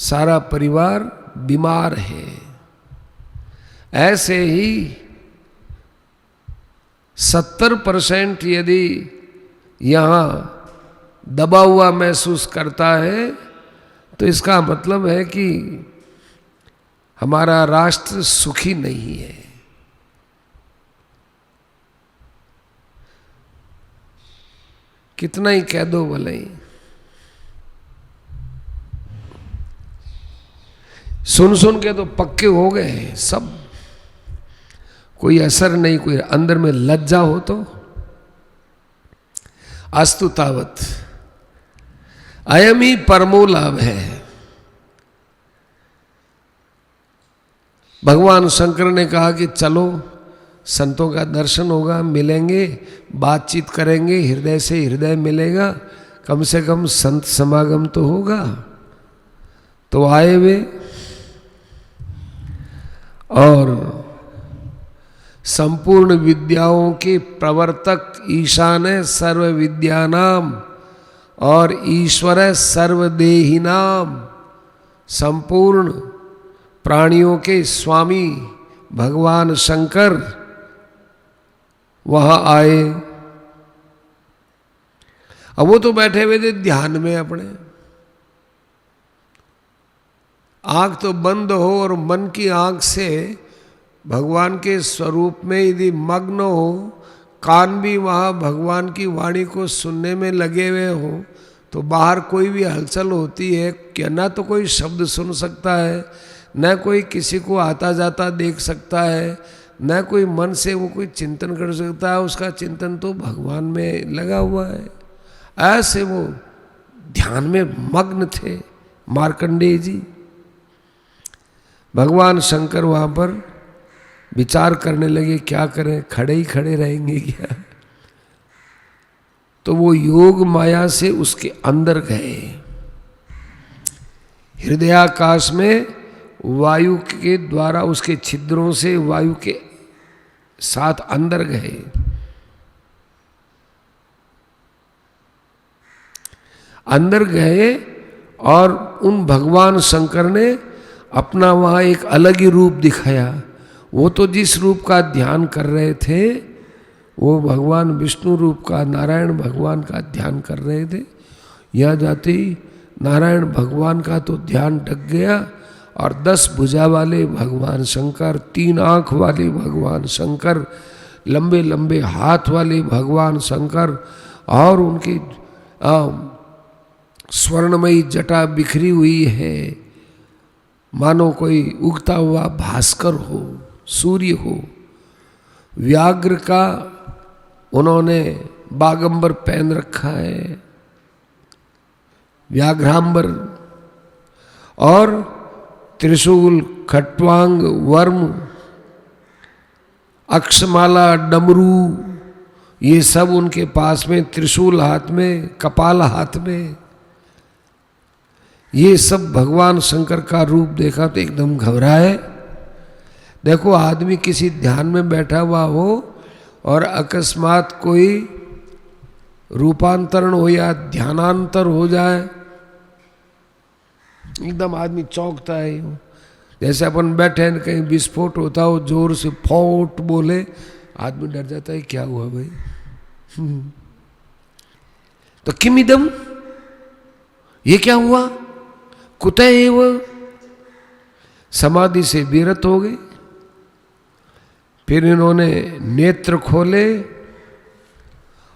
सारा परिवार बीमार है। ऐसे ही 70% यदि यहाँ दबा हुआ महसूस करता है तो इसका मतलब है कि हमारा राष्ट्र सुखी नहीं है। कितना ही कह दो भले ही, सुन सुन के तो पक्के हो गए सब, कोई असर नहीं, कोई अंदर में लज्जा हो तो। अस्तु तावत अयम ही परमो लाभ है। भगवान शंकर ने कहा कि चलो संतों का दर्शन होगा, मिलेंगे, बातचीत करेंगे, हृदय से हृदय मिलेगा, कम से कम संत समागम तो होगा। तो आए वे और संपूर्ण विद्याओं के प्रवर्तक ईशान सर्व विद्यानाम और ईश्वर सर्वदेहिनाम, संपूर्ण प्राणियों के स्वामी भगवान शंकर वहां आए। अब वो तो बैठे हुए थे ध्यान में अपने, आंख तो बंद हो और मन की आंख से भगवान के स्वरूप में यदि मग्न हो, कान भी वहाँ भगवान की वाणी को सुनने में लगे हुए हो, तो बाहर कोई भी हलचल होती है क्या, ना तो कोई शब्द सुन सकता है, न कोई किसी को आता जाता देख सकता है, न कोई मन से वो कोई चिंतन कर सकता है। उसका चिंतन तो भगवान में लगा हुआ है। ऐसे वो ध्यान में मग्न थे मार्कंडेय जी। भगवान शंकर वहाँ पर विचार करने लगे, क्या करें, खड़े ही खड़े रहेंगे क्या। तो वो योग माया से उसके अंदर गए, हृदयाकाश में वायु के द्वारा उसके छिद्रों से वायु के साथ अंदर गए। अंदर गए और उन भगवान शंकर ने अपना वहाँ एक अलग ही रूप दिखाया। वो तो जिस रूप का ध्यान कर रहे थे वो भगवान विष्णु रूप का, नारायण भगवान का ध्यान कर रहे थे। यहाँ जाते ही नारायण भगवान का तो ध्यान टक गया और 10 भुजा वाले भगवान शंकर, 3 आँख वाले भगवान शंकर, लंबे लंबे हाथ वाले भगवान शंकर और उनकी स्वर्णमयी जटा बिखरी हुई है, मानो कोई उगता हुआ भास्कर हो, सूर्य हो। व्याघ्र का उन्होंने बागंबर पहन रखा है, व्याघ्रांबर, और त्रिशूल, खट्वांग, वर्म, अक्षमाला, डमरू, ये सब उनके पास में, त्रिशूल हाथ में, कपाल हाथ में। ये सब भगवान शंकर का रूप देखा तो एकदम घबराए। देखो आदमी किसी ध्यान में बैठा हुआ हो और अकस्मात कोई रूपांतरण हो या ध्यानांतर हो जाए, एकदम आदमी चौंकता है। जैसे अपन बैठे हैं, कहीं विस्फोट होता हो, जोर से फोट बोले, आदमी डर जाता है, क्या हुआ भाई। तो किम इदम, ये क्या हुआ, कुतः एव, समाधि से विरत हो गए। फिर इन्होंने नेत्र खोले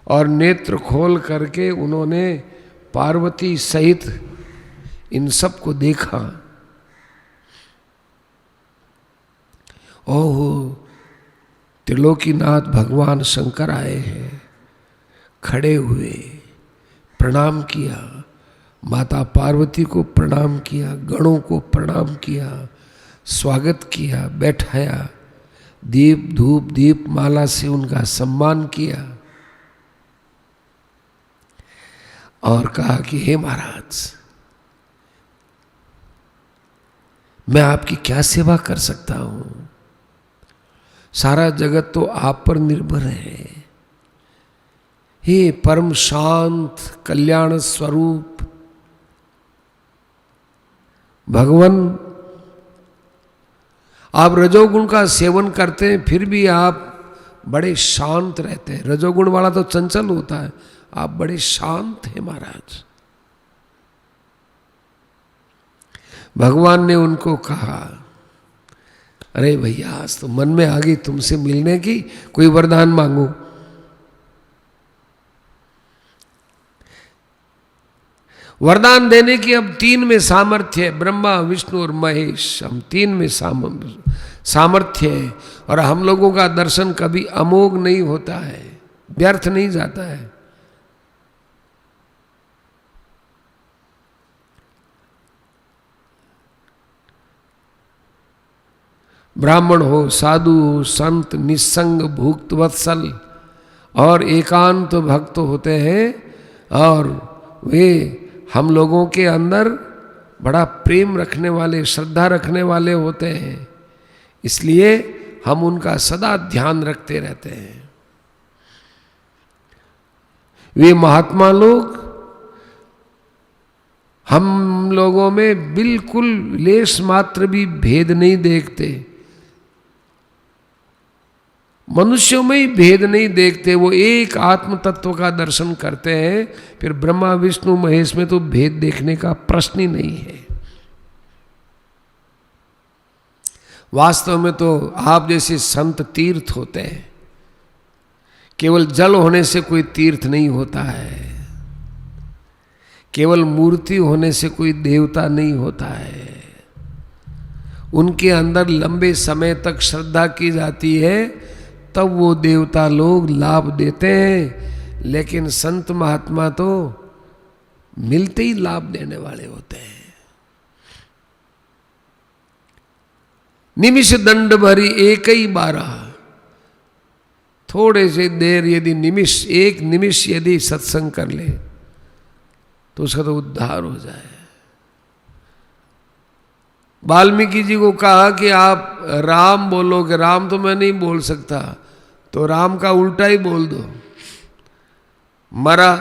और नेत्र खोल करके उन्होंने पार्वती सहित इन सब को देखा। ओहो, त्रिलोकीनाथ भगवान शंकर आए हैं। खड़े हुए प्रणाम किया, माता पार्वती को प्रणाम किया, गणों को प्रणाम किया, स्वागत किया, बैठाया, दीप धूप दीप माला से उनका सम्मान किया और कहा कि हे महाराज, मैं आपकी क्या सेवा कर सकता हूं, सारा जगत तो आप पर निर्भर है। हे परम शांत कल्याण स्वरूप भगवान, आप रजोगुण का सेवन करते हैं फिर भी आप बड़े शांत रहते हैं। रजोगुण वाला तो चंचल होता है, आप बड़े शांत हैं महाराज। भगवान ने उनको कहा, अरे भैया आज तो मन में आ गई तुमसे मिलने की, कोई वरदान मांगो। वरदान देने की अब 3 में सामर्थ्य है, ब्रह्मा विष्णु और महेश, हम 3 में सामर्थ्य है। और हम लोगों का दर्शन कभी अमोघ नहीं होता है, व्यर्थ नहीं जाता है। ब्राह्मण हो, साधु हो, संत, निस्संग, भुक्त वत्सल और एकांत भक्त होते हैं, और वे हम लोगों के अंदर बड़ा प्रेम रखने वाले, श्रद्धा रखने वाले होते हैं, इसलिए हम उनका सदा ध्यान रखते रहते हैं। वे महात्मा लोग हम लोगों में बिल्कुल लेश मात्र भी भेद नहीं देखते, मनुष्यों में ही भेद नहीं देखते, वो एक आत्म तत्व का दर्शन करते हैं। फिर ब्रह्मा विष्णु महेश में तो भेद देखने का प्रश्न ही नहीं है। वास्तव में तो आप जैसे संत तीर्थ होते हैं, केवल जल होने से कोई तीर्थ नहीं होता है, केवल मूर्ति होने से कोई देवता नहीं होता है। उनके अंदर लंबे समय तक श्रद्धा की जाती है, तब वो देवता लोग लाभ देते हैं। लेकिन संत महात्मा तो मिलते ही लाभ देने वाले होते हैं। निमिष दंड भरी एक ही बारह, थोड़े से देर यदि निमिष, एक निमिष यदि सत्संग कर ले तो उसका तो उद्धार हो जाए। वाल्मीकि जी को कहा कि आप राम बोलोगे, राम तो मैं नहीं बोल सकता, तो राम का उल्टा ही बोल दो, मरा,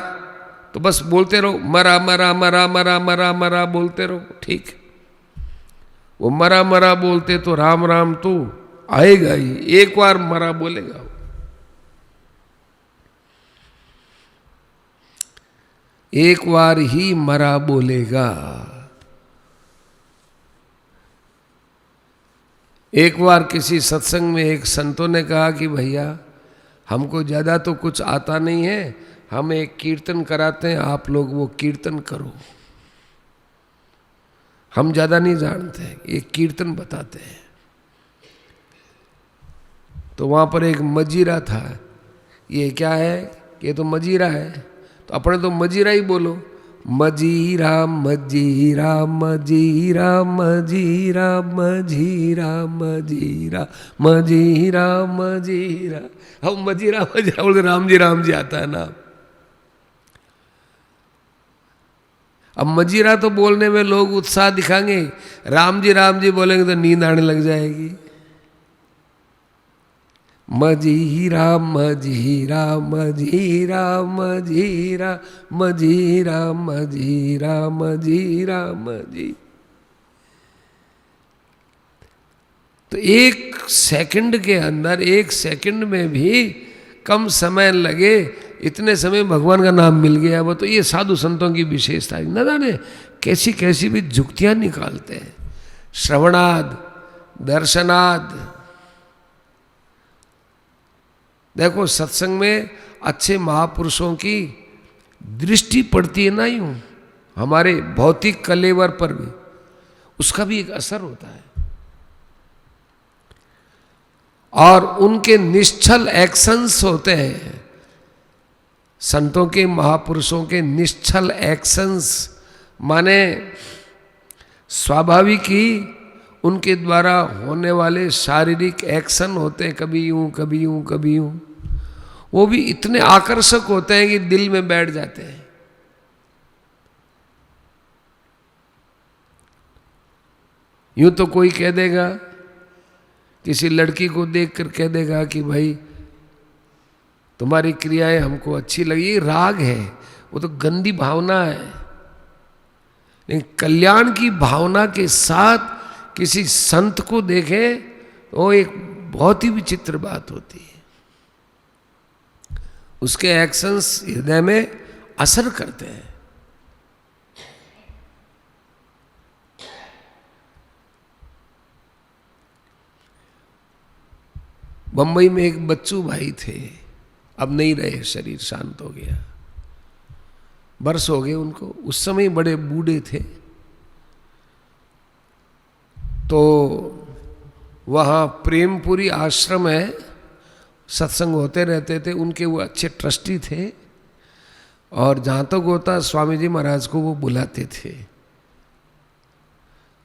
तो बस बोलते रहो, मरा मरा मरा मरा मरा मरा बोलते रहो, ठीक। वो मरा मरा बोलते तो राम राम तो आएगा ही, एक बार मरा बोलेगा, एक बार ही मरा बोलेगा। एक बार किसी सत्संग में एक संतों ने कहा कि भैया हमको ज़्यादा तो कुछ आता नहीं है, हम एक कीर्तन कराते हैं, आप लोग वो कीर्तन करो, हम ज़्यादा नहीं जानते, एक कीर्तन बताते हैं। तो वहाँ पर एक मजीरा था, ये क्या है, ये तो मजीरा है, तो अपने तो मजीरा ही बोलो, मजीरा मजीरा मजीरा मजीरा मजीरा मजीरा मजीरा मजीरा, हम मजीरा मजीरा बोलते, राम जी आता है ना। अब मजीरा तो बोलने में लोग उत्साह दिखाएंगे, राम जी बोलेंगे तो नींद आने लग जाएगी। मजीरा मजीरा मजीरा मजीरा मजीरा मजीरा मजीरा मजी, तो एक सेकंड के अंदर, एक सेकंड में भी कम समय लगे, इतने समय भगवान का नाम मिल गया। वो तो ये साधु संतों की विशेषता है, न जाने कैसी कैसी भी जुक्तियां निकालते हैं, श्रवणाद, दर्शनाद। देखो सत्संग में अच्छे महापुरुषों की दृष्टि पड़ती है ना, यूं हमारे भौतिक कलेवर पर भी उसका भी एक असर होता है, और उनके निश्चल एक्शंस होते हैं, संतों के, महापुरुषों के निश्चल एक्शंस, माने स्वाभाविक ही उनके द्वारा होने वाले शारीरिक एक्शन होते हैं, कभी यूं कभी यूं कभी यूं, वो भी इतने आकर्षक होते हैं कि दिल में बैठ जाते हैं। यूं तो कोई कह देगा, किसी लड़की को देखकर कह देगा कि भाई तुम्हारी क्रियाएं हमको अच्छी लगी, ये राग है, वो तो गंदी भावना है। लेकिन कल्याण की भावना के साथ किसी संत को देखे तो एक बहुत ही विचित्र बात होती है, उसके एक्शंस हृदय में असर करते हैं। बंबई में एक बच्चू भाई थे, अब नहीं रहे, शरीर शांत हो गया, वर्ष हो गए उनको, उस समय बड़े बूढ़े थे। तो वहाँ प्रेमपुरी आश्रम है, सत्संग होते रहते थे, उनके वो अच्छे ट्रस्टी थे, और जहाँ तक होता स्वामी जी महाराज को वो बुलाते थे।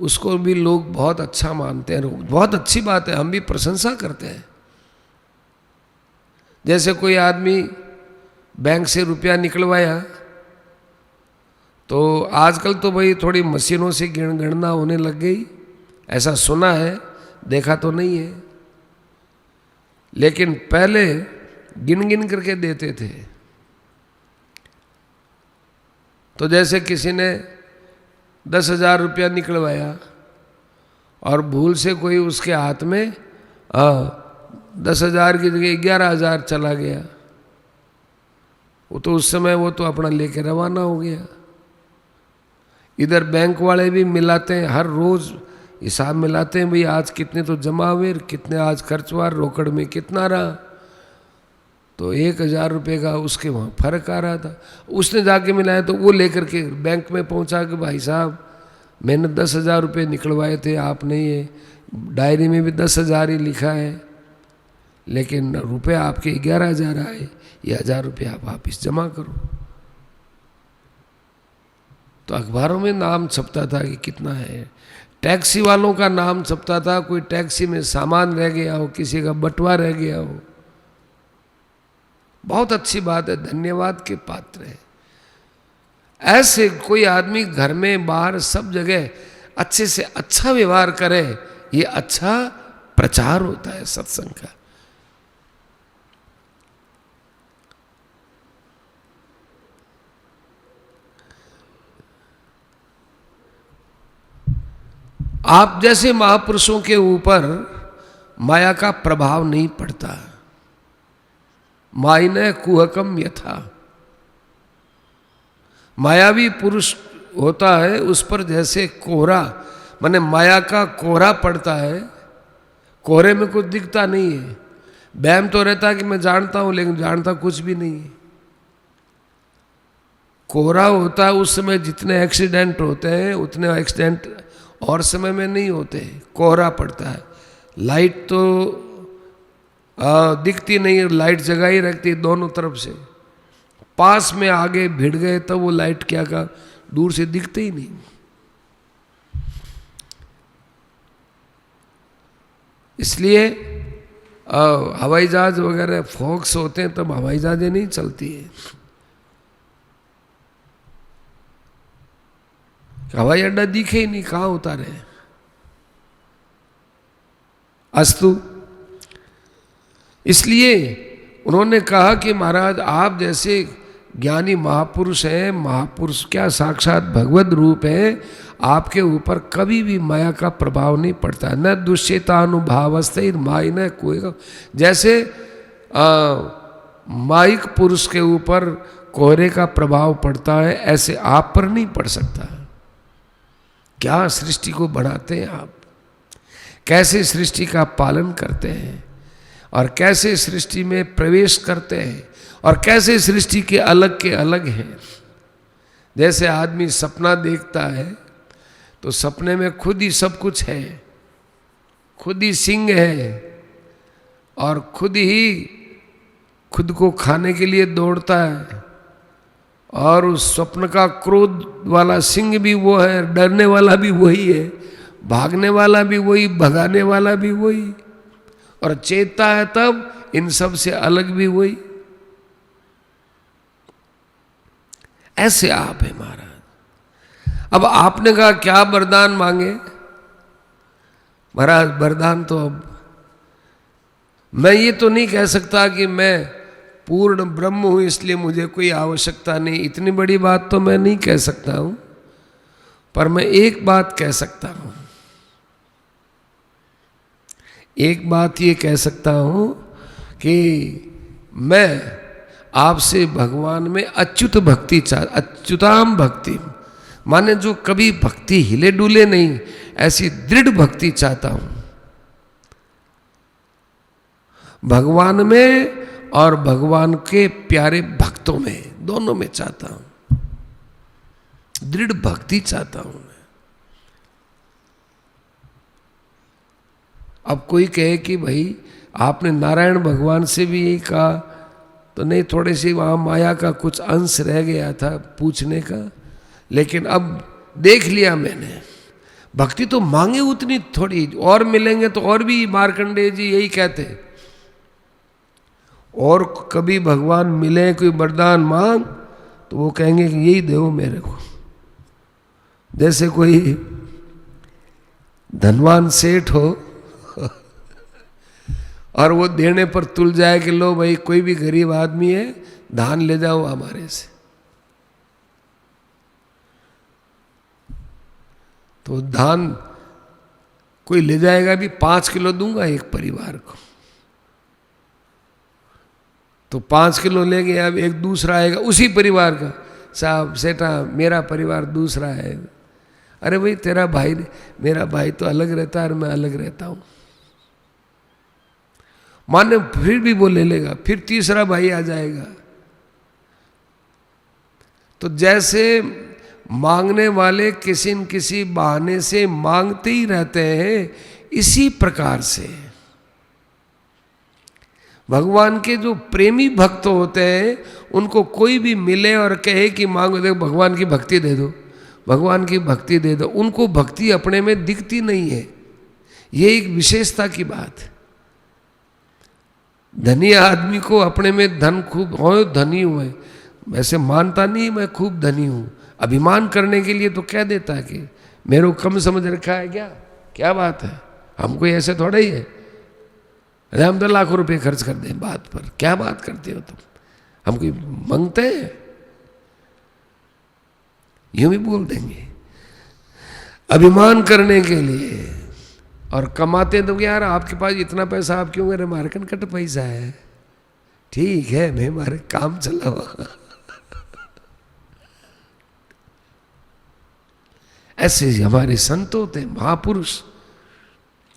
उसको भी लोग बहुत अच्छा मानते हैं। बहुत अच्छी बात है, हम भी प्रशंसा करते हैं। जैसे कोई आदमी बैंक से रुपया निकलवाया, तो आजकल तो भाई थोड़ी मशीनों से गणना होने लग गई, ऐसा सुना है, देखा तो नहीं है, लेकिन पहले गिन गिन करके देते थे। तो जैसे किसी ने 10,000 रुपया निकलवाया और भूल से कोई उसके हाथ में 10,000 की जगह 11,000 चला गया, वो तो उस समय वो तो अपना लेके रवाना हो गया। इधर बैंक वाले भी मिलाते हैं, हर रोज हिसाब मिलाते हैं, भाई आज कितने तो जमा हुए, कितने आज खर्च हुआ, रोकड़ में कितना रहा। तो 1,000 रुपये का उसके वहाँ फर्क आ रहा था। उसने जाके मिलाया तो वो लेकर के बैंक में पहुँचा कि भाई साहब मैंने 10,000 रुपये निकलवाए थे, आपने ये डायरी में भी 10,000 ही लिखा है, लेकिन रुपये आपके 11,000 आए, ये 1,000 रुपये आप वापिस जमा करो। तो अखबारों में नाम छपता था कि कितना है। टैक्सी वालों का नाम छपता था, कोई टैक्सी में सामान रह गया हो, किसी का बटुआ रह गया हो। बहुत अच्छी बात है, धन्यवाद के पात्र है। ऐसे कोई आदमी घर में बाहर सब जगह अच्छे से अच्छा व्यवहार करे, ये अच्छा प्रचार होता है सत्संग का। आप जैसे महापुरुषों के ऊपर माया का प्रभाव नहीं पड़ता। मायने कुहकम यथा, मायावी पुरुष होता है उस पर जैसे कोहरा, माने माया का कोहरा पड़ता है, कोहरे में कुछ दिखता नहीं है। वहम तो रहता है कि मैं जानता हूं, लेकिन जानता कुछ भी नहीं है। कोहरा होता है उस समय जितने एक्सीडेंट होते हैं उतने एक्सीडेंट और समय में नहीं होते, कोहरा पड़ता है। लाइट तो दिखती नहीं, लाइट जगा ही रखती है दोनों तरफ से। पास में आगे भिड़ गए तब वो लाइट क्या का दूर से दिखते ही नहीं। इसलिए हवाई जहाज वगैरह फॉग्स होते हैं तब हवाई जहाजें नहीं चलती है। हवाई अड्डा दिखे ही नहीं, कहाँ उतारे। अस्तु, इसलिए उन्होंने कहा कि महाराज आप जैसे ज्ञानी महापुरुष हैं, महापुरुष क्या साक्षात भगवत रूप है, आपके ऊपर कभी भी माया का प्रभाव नहीं पड़ता। न दुष्यतानुभावस्था माई न कोई, जैसे माइक पुरुष के ऊपर कोहरे का प्रभाव पड़ता है, ऐसे आप पर नहीं पड़ सकता। क्या सृष्टि को बढ़ाते हैं आप, कैसे सृष्टि का पालन करते हैं, और कैसे सृष्टि में प्रवेश करते हैं, और कैसे सृष्टि के अलग हैं। जैसे आदमी सपना देखता है तो सपने में खुद ही सब कुछ है, खुद ही सिंह है, और खुद ही खुद को खाने के लिए दौड़ता है, और उस स्वप्न का क्रोध वाला सिंह भी वो है, डरने वाला भी वही है, भागने वाला भी वही, भगाने वाला भी वही, और चेतता है तब इन सब से अलग भी वही। ऐसे आप है महाराज। अब आपने कहा क्या वरदान मांगे? महाराज वरदान तो अब मैं ये तो नहीं कह सकता कि मैं पूर्ण ब्रह्म हूं इसलिए मुझे कोई आवश्यकता नहीं, इतनी बड़ी बात तो मैं नहीं कह सकता हूं, पर मैं एक बात कह सकता हूं, एक बात ये कह सकता हूं कि मैं आपसे भगवान में अच्युत भक्ति अच्युताम भक्ति, माने जो कभी भक्ति हिले डुले नहीं, ऐसी दृढ़ भक्ति चाहता हूं भगवान में और भगवान के प्यारे भक्तों में, दोनों में चाहता हूं, दृढ़ भक्ति चाहता हूं मैं। अब कोई कहे कि भाई आपने नारायण भगवान से भी यही कहा, तो नहीं, थोड़ी सी वहाँ माया का कुछ अंश रह गया था पूछने का, लेकिन अब देख लिया मैंने, भक्ति तो मांगे उतनी थोड़ी, और मिलेंगे तो और भी मार्कंडेय जी यही कहते, और कभी भगवान मिले कोई वरदान मांग तो वो कहेंगे कि यही दो मेरे को। जैसे कोई धनवान सेठ हो और वो देने पर तुल जाए कि लो भाई कोई भी गरीब आदमी है धान ले जाओ हमारे से, तो धान कोई ले जाएगा भी 5 किलो दूंगा एक परिवार को, तो 5 किलो ले गया। अब एक दूसरा आएगा उसी परिवार का, साहब सेठा मेरा परिवार दूसरा है। अरे भाई तेरा भाई, मेरा भाई तो अलग रहता है और मैं अलग रहता हूं। माने फिर भी वो ले लेगा, फिर तीसरा भाई आ जाएगा। तो जैसे मांगने वाले किसी न किसी बहाने से मांगते ही रहते हैं, इसी प्रकार से भगवान के जो प्रेमी भक्त होते हैं उनको कोई भी मिले और कहे कि मांगो, देखो भगवान की भक्ति दे दो, भगवान की भक्ति दे दो, उनको भक्ति अपने में दिखती नहीं है। ये एक विशेषता की बात है। धनी आदमी को अपने में धन खूब हो, धनी हुए, वैसे मानता नहीं मैं खूब धनी हूं, अभिमान करने के लिए तो कह देता है कि मेरे को कम समझ रखा है क्या, क्या बात है, हमको ऐसे थोड़ा ही है, अरे हम तो लाखों रुपए खर्च कर दें बात पर, क्या बात करते हो तुम, हम कोई मांगते हैं, यूं भी बोल देंगे अभिमान करने के लिए। और कमाते तो यार आपके पास इतना पैसा आप क्यों, मेरे मार्कन कट पैसा है, ठीक है मैं मारे काम चला हुआ। ऐसे हमारे संत होते हैं, महापुरुष,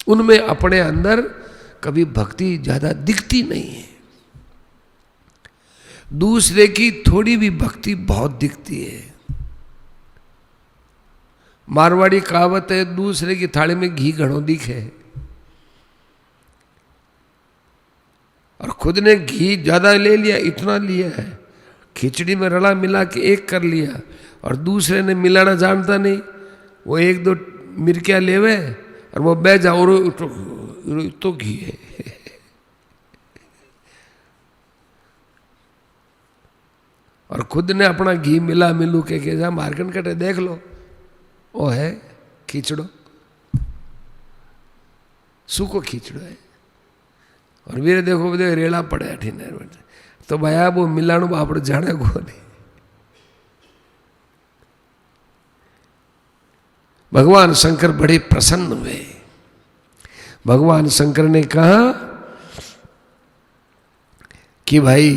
उनमें अपने अंदर कभी भक्ति ज्यादा दिखती नहीं है, दूसरे की थोड़ी भी भक्ति बहुत दिखती है। मारवाड़ी कहावत है, दूसरे की थाली में घी घड़ों दिखे, और खुद ने घी ज्यादा ले लिया, इतना लिया है, खिचड़ी में रला मिला के एक कर लिया, और दूसरे ने मिलाना जानता नहीं, वो 1-2 मिर्कियाँ लेवे और वो बह जाओ तो घी है। और खुद ने अपना घी मिला मिलू के जा मार्कन कटे देख लो, वो है खींचड़ो, सूखो खींचड़ो है, और मेरे देखो रेड़ा पड़े अठीने, तो भाया वो मिलाणु आप जाने को नहीं। भगवान शंकर बड़े प्रसन्न हुए। भगवान शंकर ने कहा कि भाई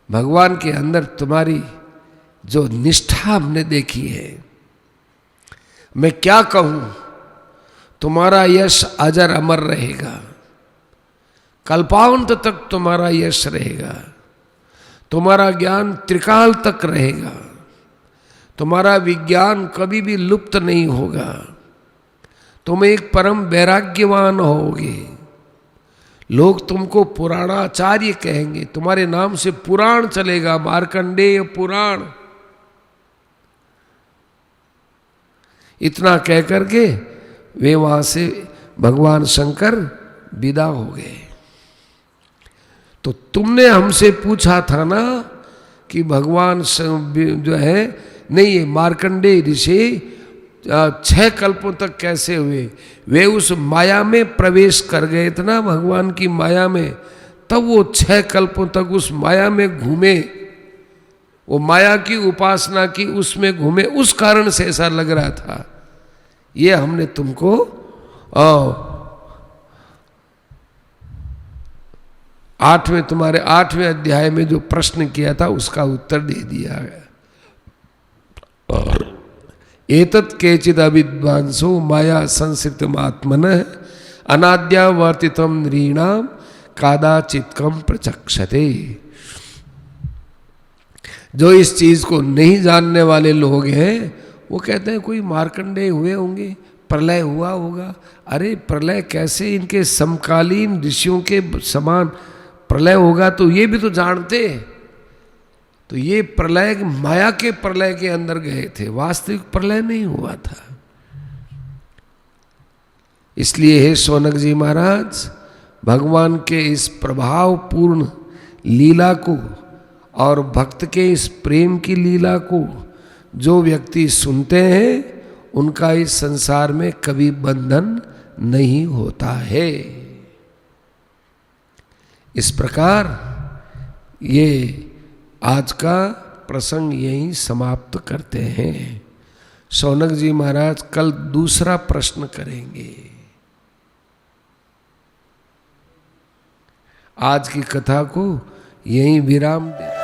भगवान के अंदर तुम्हारी जो निष्ठा हमने देखी है, मैं क्या कहूं, तुम्हारा यश अजर अमर रहेगा, कल्पांत तक तुम्हारा यश रहेगा, तुम्हारा ज्ञान त्रिकाल तक रहेगा, तुम्हारा विज्ञान कभी भी लुप्त नहीं होगा, तुम एक परम वैराग्यवान होगे, लोग तुमको पुराणाचार्य कहेंगे, तुम्हारे नाम से पुराण चलेगा, मार्कंडेय पुराण। इतना कह करके वे वहां से भगवान शंकर विदा हो गए। तो तुमने हमसे पूछा था ना कि भगवान जो है नहीं, ये मार्कंडेय ऋषि 6 कल्पों तक कैसे हुए, वे उस माया में प्रवेश कर गए थे ना, भगवान की माया में, तब वो 6 कल्पों तक उस माया में घूमे, वो माया की उपासना की, उसमें घूमे, उस कारण से ऐसा लग रहा था। ये हमने तुमको 8वें तुम्हारे 8वें अध्याय में जो प्रश्न किया था उसका उत्तर दे दिया है। एतत् केचिद अविद्वांसो माया संसृतमात्मनः अनाद्यावर्तितं नृणाम कादाचित्कम प्रचक्षते। जो इस चीज को नहीं जानने वाले लोग हैं वो कहते हैं कोई मार्कंडेय हुए होंगे, प्रलय हुआ होगा। अरे प्रलय कैसे, इनके समकालीन ऋषियों के समान प्रलय होगा, तो ये भी तो जानते। तो ये प्रलय माया के प्रलय के अंदर गए थे, वास्तविक प्रलय नहीं हुआ था। इसलिए हे शौनक जी महाराज, भगवान के इस प्रभावपूर्ण लीला को और भक्त के इस प्रेम की लीला को जो व्यक्ति सुनते हैं, उनका इस संसार में कभी बंधन नहीं होता है। इस प्रकार ये आज का प्रसंग यहीं समाप्त करते हैं। शौनक जी महाराज कल दूसरा प्रश्न करेंगे। आज की कथा को यहीं विराम देते हैं।